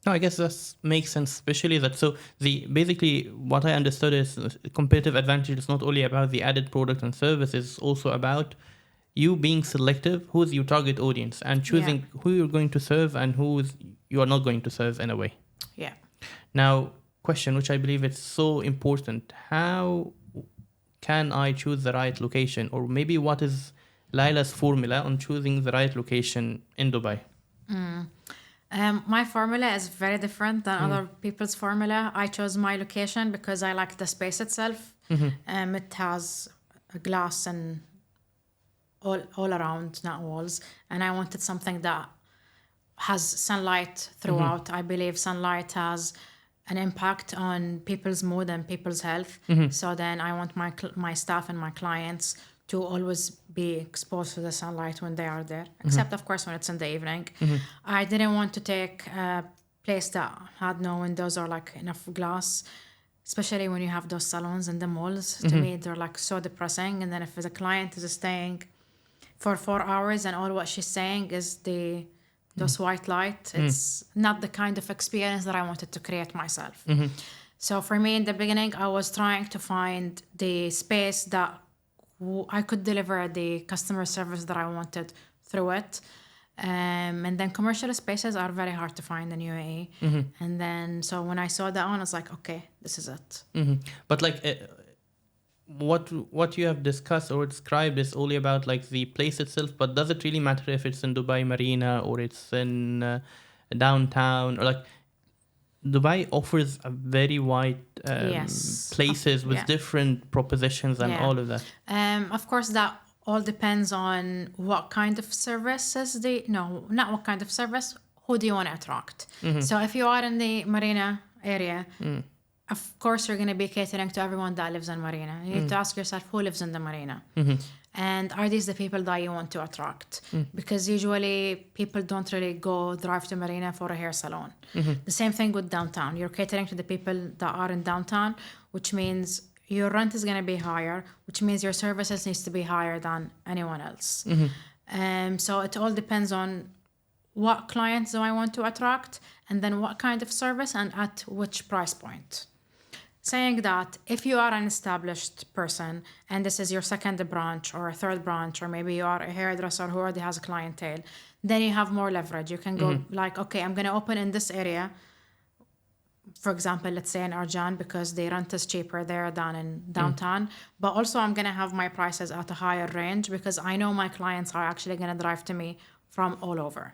No, I guess that makes sense, especially that. So basically what I understood is competitive advantage is not only about the added product and service, it's also about you being selective, who's your target audience, and choosing who you're going to serve and who you are not going to serve in a way. Yeah. Now, question, which I believe is so important. How can I choose the right location? Or maybe what is Layla's formula on choosing the right location in Dubai? My formula is very different than other people's formula. I chose my location because I like the space itself. It has a glass and all around, not walls. And I wanted something that has sunlight throughout. I believe sunlight has an impact on people's mood and people's health. So then I want my staff and my clients to always be exposed to the sunlight when they are there, except of course when it's in the evening. I didn't want to take a place that had no windows or like enough glass, especially when you have those salons in the malls. To me, they're like so depressing. And then if the client is staying for 4 hours and all what she's saying is those white light, it's not the kind of experience that I wanted to create myself. So for me in the beginning, I was trying to find the space that I could deliver the customer service that I wanted through it. And then commercial spaces are very hard to find in UAE. And then so when I saw that one, I was like, okay, this is it. But like what you have discussed or described is only about like the place itself, but does it really matter if it's in Dubai Marina or it's in downtown? Or like Dubai offers a very wide places with different propositions and all of that. Of course, that all depends on what kind of services not what kind of service, who do you want to attract? So if you are in the Marina area, of course you're going to be catering to everyone that lives in Marina. You need to ask yourself who lives in the Marina. And are these the people that you want to attract? Because usually people don't really go drive to Marina for a hair salon. The same thing with downtown. You're catering to the people that are in downtown, which means your rent is going to be higher, which means your services needs to be higher than anyone else. So it all depends on what clients do I want to attract, and then what kind of service and at which price point. Saying that, if you are an established person and this is your second branch or a third branch, or maybe you are a hairdresser who already has a clientele, then you have more leverage. You can go like, okay, I'm going to open in this area. For example, let's say in Arjan, because the rent is cheaper there than in downtown. But also I'm going to have my prices at a higher range because I know my clients are actually going to drive to me from all over.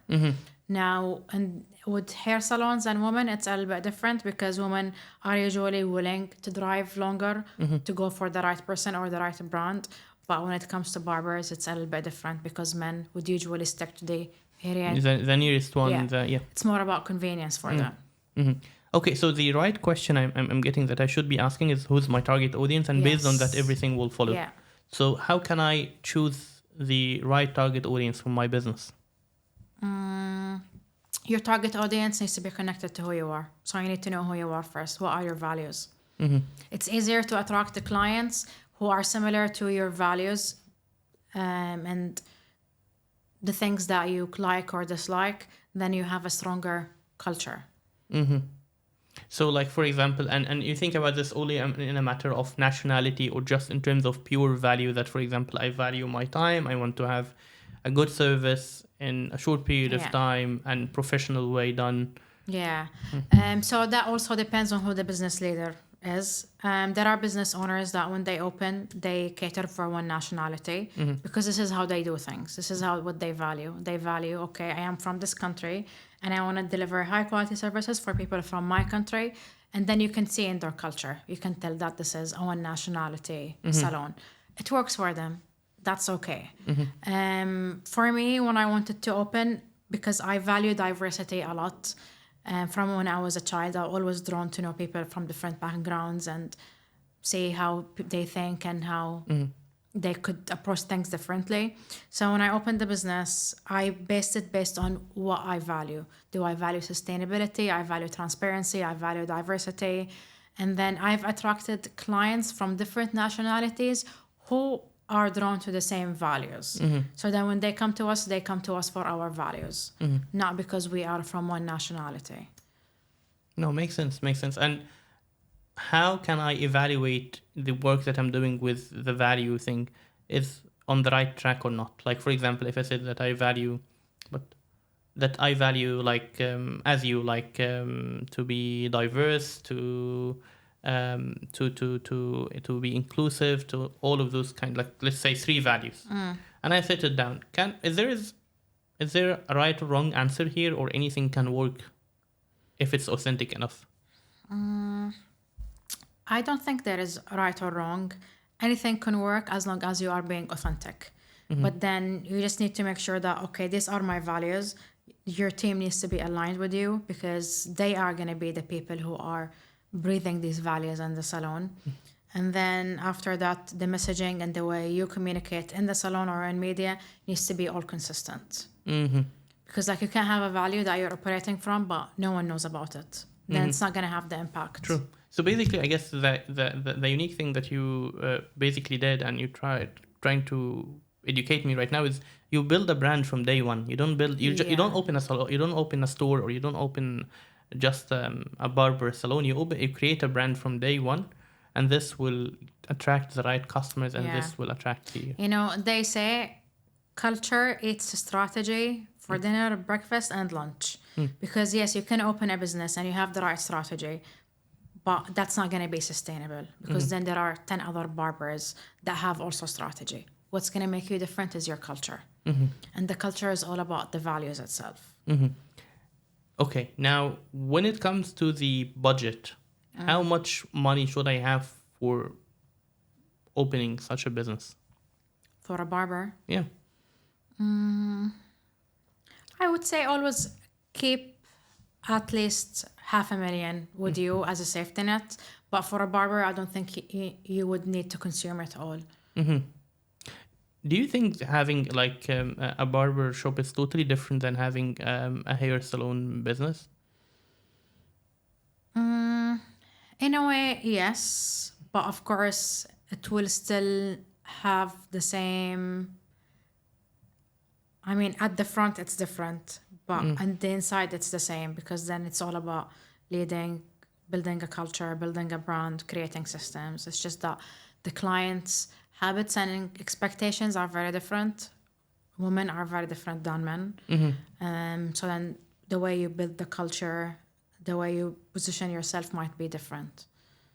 Now, and with hair salons and women, it's a little bit different because women are usually willing to drive longer to go for the right person or the right brand. But when it comes to barbers, it's a little bit different because men would usually stick to the area. The nearest one. It's more about convenience for them. Okay, so the right question I'm getting that I should be asking is who's my target audience, and based on that, everything will follow. So how can I choose the right target audience for my business? Your target audience needs to be connected to who you are. So you need to know who you are first. What are your values? It's easier to attract the clients who are similar to your values and the things that you like or dislike. Then you have a stronger culture. So like, for example, and you think about this only in a matter of nationality or just in terms of pure value, that, for example, I value my time. I want to have a good service in a short period of time and professional way done. So that also depends on who the business leader is. There are business owners that when they open, they cater for one nationality because this is how they do things. This is what they value. They value, okay, I am from this country and I want to deliver high quality services for people from my country. And then you can see in their culture, you can tell that this is a one nationality salon. It works for them. That's okay. For me, when I wanted to open, because I value diversity a lot, from when I was a child, I was always drawn to know people from different backgrounds and see how they think and how they could approach things differently. So when I opened the business, I based it based on what I value. Do I value sustainability? I value transparency. I value diversity. And then I've attracted clients from different nationalities who are drawn to the same values. So then when they come to us for our values, not because we are from one nationality. No, makes sense. And how can I evaluate the work that I'm doing with the value thing is on the right track or not? Like, for example, if I said that I value like, as you like, to be diverse, to be inclusive, to all of those kind, like, let's say 3 values, and I set it down. is there a right or wrong answer here, or anything can work if it's authentic enough? I don't think there is right or wrong. Anything can work as long as you are being authentic. But then you just need to make sure that, okay, these are my values. Your team needs to be aligned with you because they are going to be the people who are breathing these values in the salon. And then after that, the messaging and the way you communicate in the salon or in media needs to be all consistent. Because like you can have a value that you're operating from, but no one knows about it. Then it's not going to have the impact. True. So basically, I guess the unique thing that you basically did, and you trying to educate me right now, is you build a brand from day one. You don't build you don't open a salon, you don't open a store, or you don't open just a barber salon. You create a brand from day one, and this will attract the right customers, and this will attract the. You know, they say culture eats strategy for dinner, breakfast, and lunch. Because yes, you can open a business and you have the right strategy, but that's not going to be sustainable because then there are 10 other barbers that have also strategy. What's going to make you different is your culture. And the culture is all about the values itself. Okay, now when it comes to the budget, how much money should I have for opening such a business? For a barber, Yeah. I would say always keep at least $500,000 with you as a safety net. But for a barber, I don't think you would need to consume it all. Do you think having like a barber shop is totally different than having a hair salon business? In a way, yes. But of course, it will still have the same. I mean, at the front, it's different. But on the inside, it's the same because then it's all about leading, building a culture, building a brand, creating systems. It's just that the clients' habits and expectations are very different. Women are very different than men. So then the way you build the culture, the way you position yourself might be different.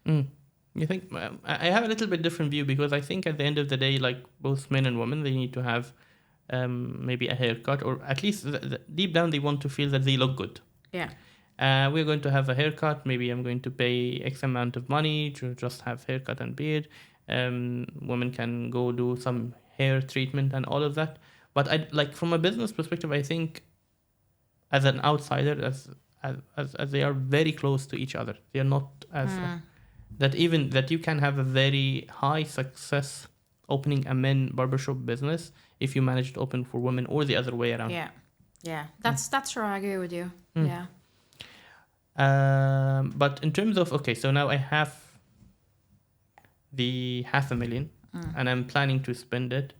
You think I have a little bit different view because I think at the end of the day, like both men and women, they need to have maybe a haircut, or at least deep down they want to feel that they look good. Yeah. We're going to have a haircut. Maybe I'm going to pay X amount of money to just have haircut and beard. Women can go do some hair treatment and all of that. But I like from a business perspective, I think as an outsider, as they are very close to each other. They are not as that you can have a very high success opening a men barbershop business if you manage to open for women, or the other way around. Yeah. That's true. I agree with you. Yeah. But in terms of, okay, so now I have the $500,000 and I'm planning to spend it.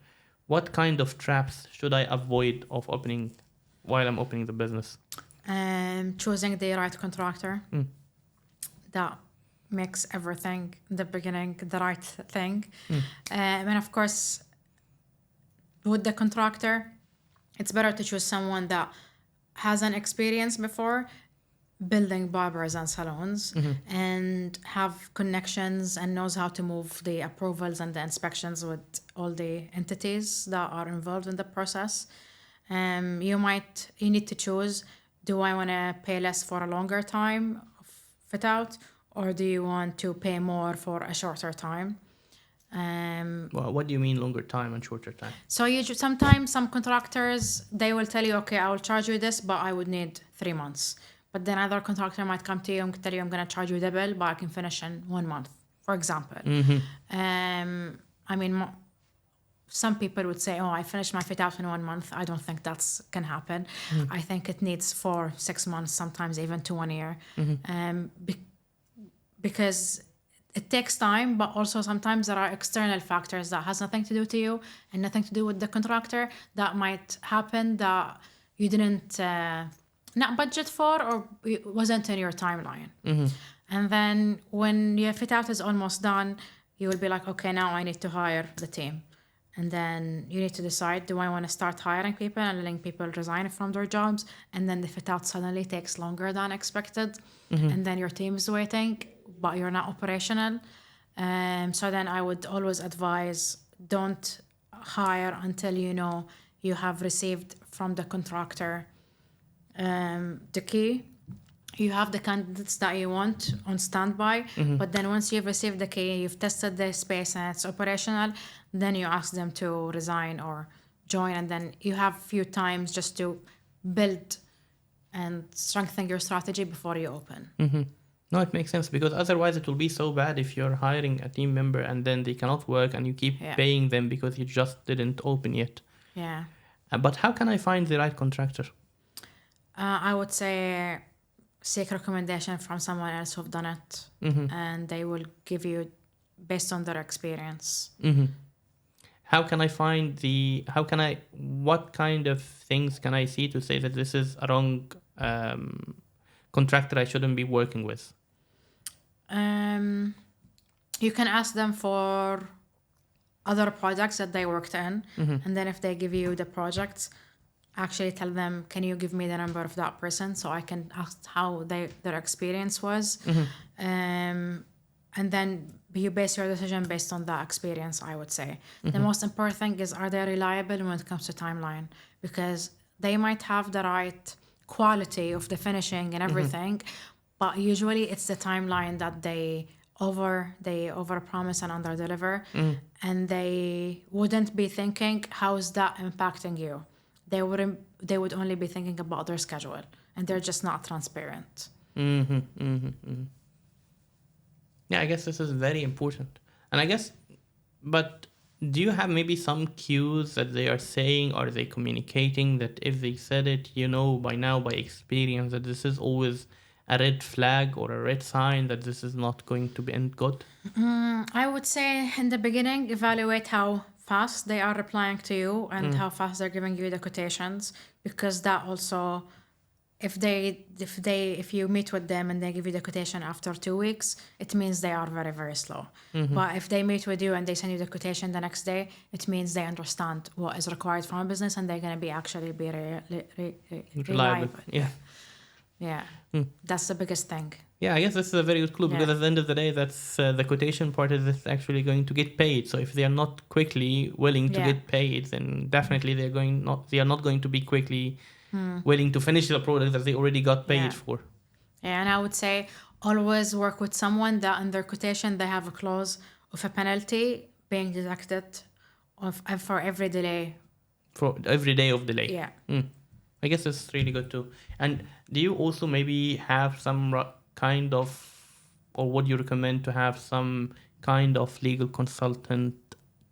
What kind of traps should I avoid of opening while I'm opening the business? Choosing the right contractor that makes everything in the beginning the right thing. And of course, with the contractor, it's better to choose someone that has an experience before building barbers and salons and have connections and knows how to move the approvals and the inspections with all the entities that are involved in the process. You need to choose, do I want to pay less for a longer time of fit out, or do you want to pay more for a shorter time? Well, what do you mean longer time and shorter time? So sometimes some contractors, they will tell you, okay, I will charge you this, but I would need 3 months. But then another contractor might come to you and tell you, I'm going to charge you double, but I can finish in 1 month, for example. I mean, some people would say, oh, I finished my fit out in 1 month. I don't think that's can happen. I think it needs 4-6 months, sometimes even to 1 year. Because it takes time, but also sometimes there are external factors that has nothing to do to you and nothing to do with the contractor that might happen that you didn't not budget for, or it wasn't in your timeline. And then when your fit out is almost done, you will be like, okay, now I need to hire the team. And then you need to decide, do I want to start hiring people and letting people resign from their jobs? And then the fit out suddenly takes longer than expected. And then your team is waiting, but you're not operational. So then I would always advise, don't hire until you know you have received from the contractor the key. You have the candidates that you want on standby, but then once you've received the key, you've tested the space and it's operational, then you ask them to resign or join, and then you have few times just to build and strengthen your strategy before you open. No, it makes sense, because otherwise it will be so bad if you're hiring a team member and then they cannot work and you keep Yeah. paying them because you just didn't open yet. Yeah. But how can I find the right contractor? I would say seek recommendation from someone else who've done it, and they will give you based on their experience. How can I find what kind of things can I see to say that this is a wrong contractor I shouldn't be working with? You can ask them for other projects that they worked in, and then if they give you the projects, actually tell them, can you give me the number of that person so I can ask how their experience was. And then you base your decision based on that experience, I would say. The most important thing is, are they reliable when it comes to timeline? Because they might have the right quality of the finishing and everything, but usually it's the timeline that they over promise and under deliver, and they wouldn't be thinking, how is that impacting you? They would only be thinking about their schedule, and they're just not transparent. Yeah, I guess this is very important. And I guess, but do you have maybe some cues that they are saying, or are they communicating that if they said it, by now, by experience, that this is always a red flag or a red sign that this is not going to be end good? I would say in the beginning, evaluate how fast they are replying to you and how fast they're giving you the quotations, because that also, if you meet with them and they give you the quotation after 2 weeks, it means they are very, very slow. But if they meet with you and they send you the quotation the next day, it means they understand what is required from a business, and they're going to be reliable. Yeah. That's the biggest thing. Yeah, I guess this is a very good clue, because Yeah. at the end of the day, that's the quotation part is actually going to get paid. So if they are not quickly willing to Yeah. get paid, then definitely they are not going to be quickly willing to finish the product that they already got paid Yeah. for. Yeah, and I would say always work with someone that in their quotation they have a clause of a penalty being deducted for every delay. For every day of delay. Yeah. I guess it's really good too. And do you also maybe have some kind of, or would you recommend to have some kind of legal consultant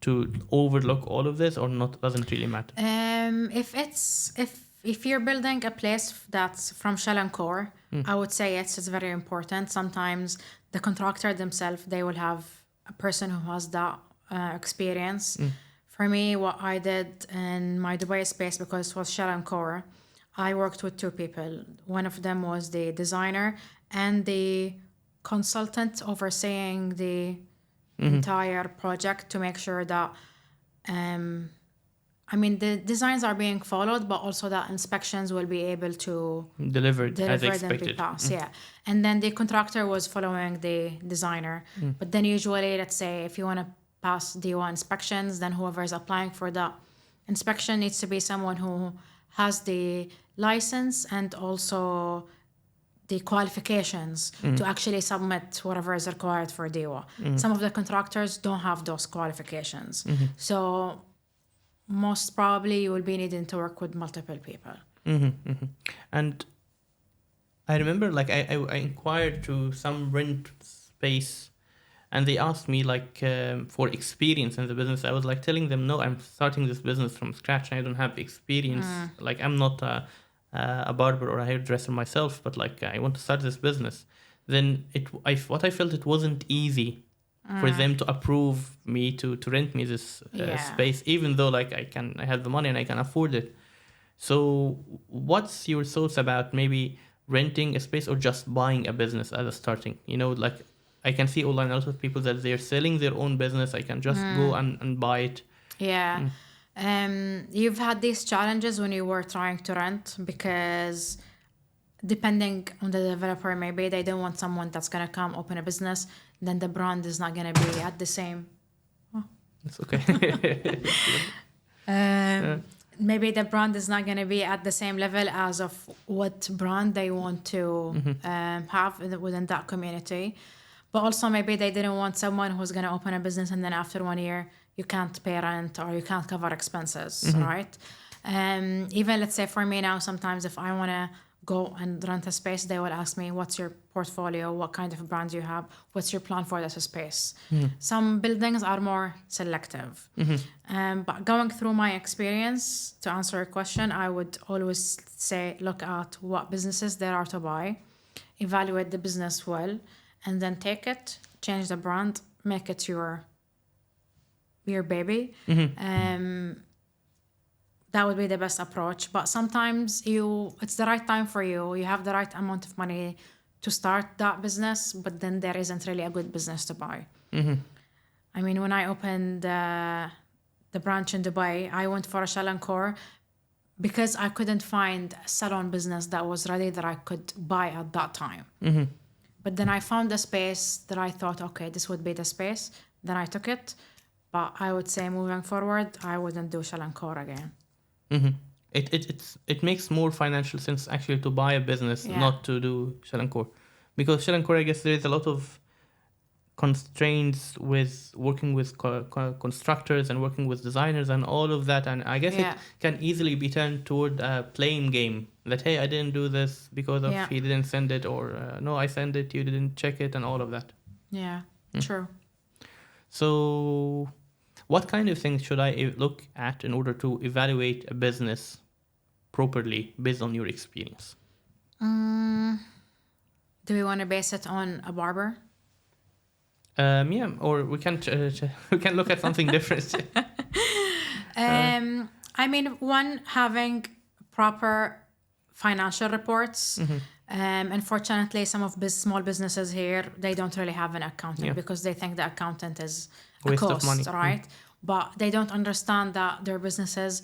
to overlook all of this, or not? Doesn't really matter. If you're building a place that's from shell and core, I would say yes, it's very important. Sometimes the contractor themselves, they will have a person who has that experience. For me, what I did in my Dubai space, because it was shell and core, I worked with 2 people. One of them was the designer and the consultant overseeing the entire project to make sure that the designs are being followed, but also that inspections will be able to Delivered as deliver and be expected. passed. Yeah. And then the contractor was following the designer. But then usually, let's say, if you want to pass D1 inspections, then whoever is applying for that inspection needs to be someone who has the license and also the qualifications to actually submit whatever is required for DIWA. Some of the contractors don't have those qualifications. So most probably you will be needing to work with multiple people. And I remember, like, I inquired to some rent space, and they asked me, like, for experience in the business. I was like telling them, no, I'm starting this business from scratch. I don't have experience. Like, I'm not a barber or a hairdresser myself, but like, I want to start this business. Then what I felt, it wasn't easy for them to approve me to rent me this space, even though like I have the money and I can afford it. So what's your thoughts about maybe renting a space or just buying a business as a starting? Like, I can see online a lot of people that they're selling their own business. I can just go and buy it. Yeah. You've had these challenges when you were trying to rent, because depending on the developer, maybe they don't want someone that's going to come open a business, then the brand is not going to be at the same. It's okay. maybe the brand is not going to be at the same level as of what brand they want to have within that community. But also maybe they didn't want someone who's going to open a business and then after 1 year you can't pay rent or you can't cover expenses, right? Even let's say for me now, sometimes if I want to go and rent a space, they will ask me, what's your portfolio? What kind of brand you have? What's your plan for this space? Some buildings are more selective. But going through my experience, to answer your question, I would always say, look at what businesses there are to buy, evaluate the business well, and then take it, change the brand, make it your baby. That would be the best approach. But sometimes it's the right time for you. You have the right amount of money to start that business, but then there isn't really a good business to buy. I mean, when I opened the branch in Dubai, I went for a Salon core because I couldn't find a salon business that was ready that I could buy at that time. But then I found a space that I thought, okay, this would be the space. Then I took it. But I would say moving forward, I wouldn't do Salon core again. It makes more financial sense actually to buy a business, Yeah. not to do Salon core. Because Salon core, I guess there is a lot of constraints with working with constructors and working with designers and all of that, and I guess Yeah. it can easily be turned toward a blame game that, hey, I didn't do this because of Yeah. he didn't send it, or no, I sent it, you didn't check it, and all of that. Yeah, true. So what kind of things should I look at in order to evaluate a business properly based on your experience? Do we want to base it on a barber? Yeah, or we can we can look at something different. I mean, one, having proper financial reports. Unfortunately, some of small businesses here, they don't really have an accountant Yeah. because they think the accountant is a Waste of cost, money. right? But they don't understand that their businesses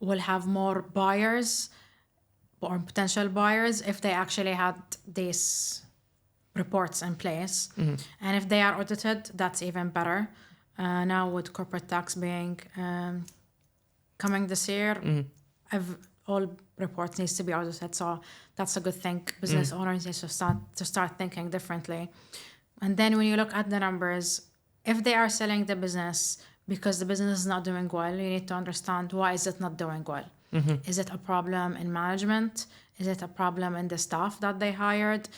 will have more buyers or potential buyers if they actually had these reports in place. And if they are audited, that's even better. Now with corporate tax being coming this year, all reports needs to be audited, so that's a good thing. Business owners need to start thinking differently. And then when you look at the numbers, if they are selling the business because the business is not doing well, you need to understand why is it not doing well. Is it a problem in management? Is it a problem in the staff that they hired?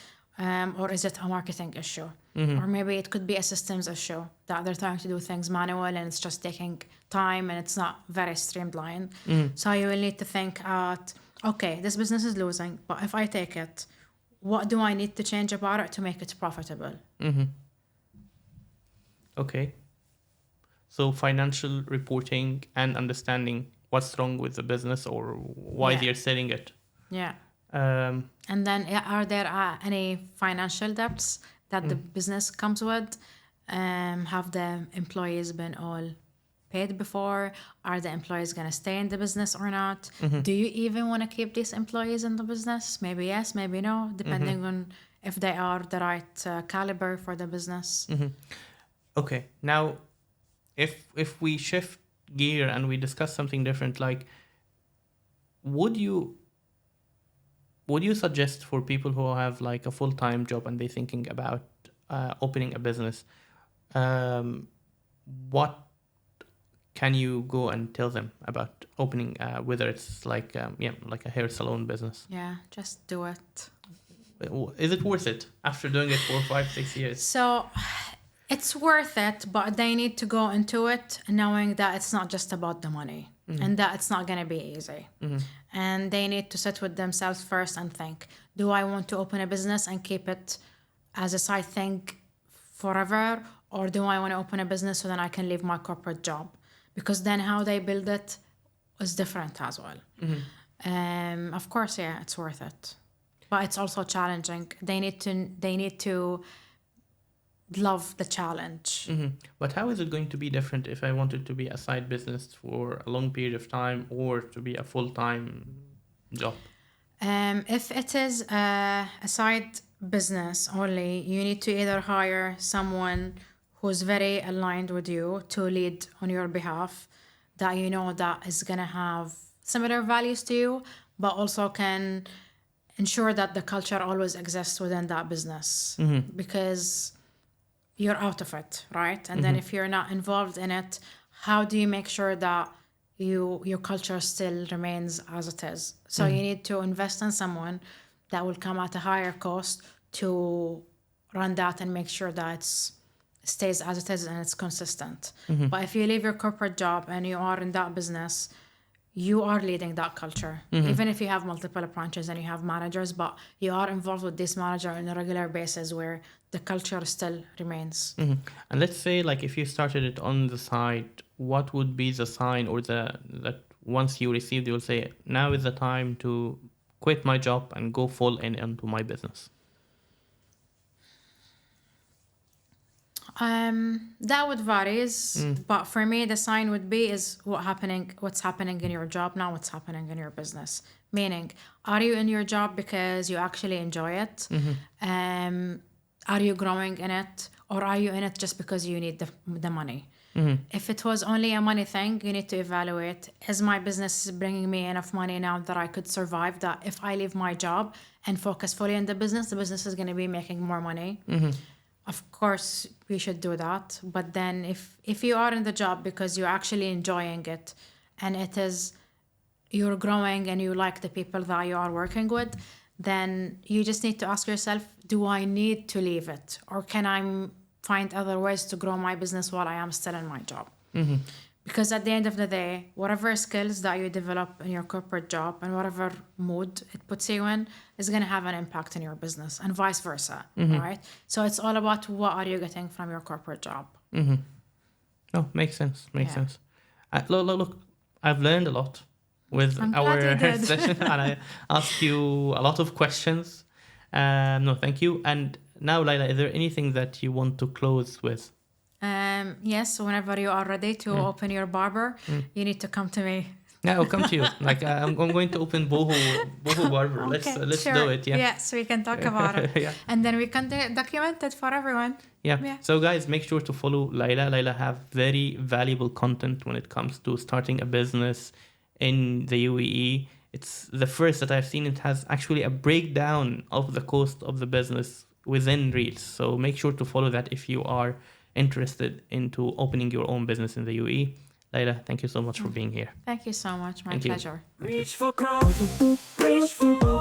Or is it a marketing issue? Or maybe it could be a systems issue that they're trying to do things manual and it's just taking time and it's not very streamlined. So you will need to think at, okay, this business is losing, but if I take it, what do I need to change about it to make it profitable? Okay. So financial reporting and understanding what's wrong with the business or why Yeah. they're selling it. Yeah. Um, And then are there any financial debts that the business comes with? Have the employees been all paid before? Are the employees going to stay in the business or not? Do you even want to keep these employees in the business? Maybe yes, maybe no, depending on if they are the right caliber for the business. okay. Now, if we shift gear and we discuss something different, like, would you suggest for people who have like a full-time job and they're thinking about opening a business, what can you go and tell them about opening, whether it's like like a hair salon business? Yeah, just do it. Is it worth it after doing it for 5-6 years? So it's worth it, but they need to go into it knowing that it's not just about the money and that it's not going to be easy. And they need to sit with themselves first and think, do I want to open a business and keep it as a side thing forever? Or do I want to open a business so then I can leave my corporate job? Because then how they build it is different as well. Of course, yeah, it's worth it. But it's also challenging. They need to love the challenge. But how is it going to be different if I wanted to be a side business for a long period of time or to be a full-time job? If it is a side business only, you need to either hire someone who's very aligned with you to lead on your behalf, that you know that is going to have similar values to you, but also can ensure that the culture always exists within that business because you're out of it, right? And then if you're not involved in it, how do you make sure that your culture still remains as it is? So you need to invest in someone that will come at a higher cost to run that and make sure that it stays as it is and it's consistent. But if you leave your corporate job and you are in that business, you are leading that culture. Even if you have multiple branches and you have managers, but you are involved with this manager on a regular basis where the culture still remains. And let's say, like, if you started it on the side, what would be the sign or that once you received, you will say, now is the time to quit my job and go full in into my business? That would varies, but for me, the sign would be is what's happening in your job now, what's happening in your business. Meaning, are you in your job because you actually enjoy it? Are you growing in it, or are you in it just because you need the money? If it was only a money thing, you need to evaluate: is my business bringing me enough money now that I could survive? That if I leave my job and focus fully on the business is going to be making more money. Of course, we should do that. But then if you are in the job because you're actually enjoying it and you're growing and you like the people that you are working with, then you just need to ask yourself, do I need to leave it? Or can I find other ways to grow my business while I am still in my job? Because at the end of the day, whatever skills that you develop in your corporate job and whatever mood it puts you in is going to have an impact in your business and vice versa, right? So it's all about what are you getting from your corporate job. Oh, makes sense. Makes sense. Look, I've learned a lot with I'm glad our you did. session, and I asked you a lot of questions. No, thank you. And now, Layla, is there anything that you want to close with? Yes, whenever you are ready to open your barber, you need to come to me. Yeah, I'll come to you. Like I'm going to open Boho Barber. Let's sure. do it. Yeah. Yes, we can talk about it. Yeah. And then we can document it for everyone. Yeah. So guys, make sure to follow Layla. Layla have very valuable content when it comes to starting a business in the UAE. It's the first that I've seen. It has actually a breakdown of the cost of the business within Reels. So make sure to follow that if you are interested into opening your own business in the UAE. Layla, thank you so much for being here. Thank you so much. My Thank you. pleasure. Reach for growth, reach for more.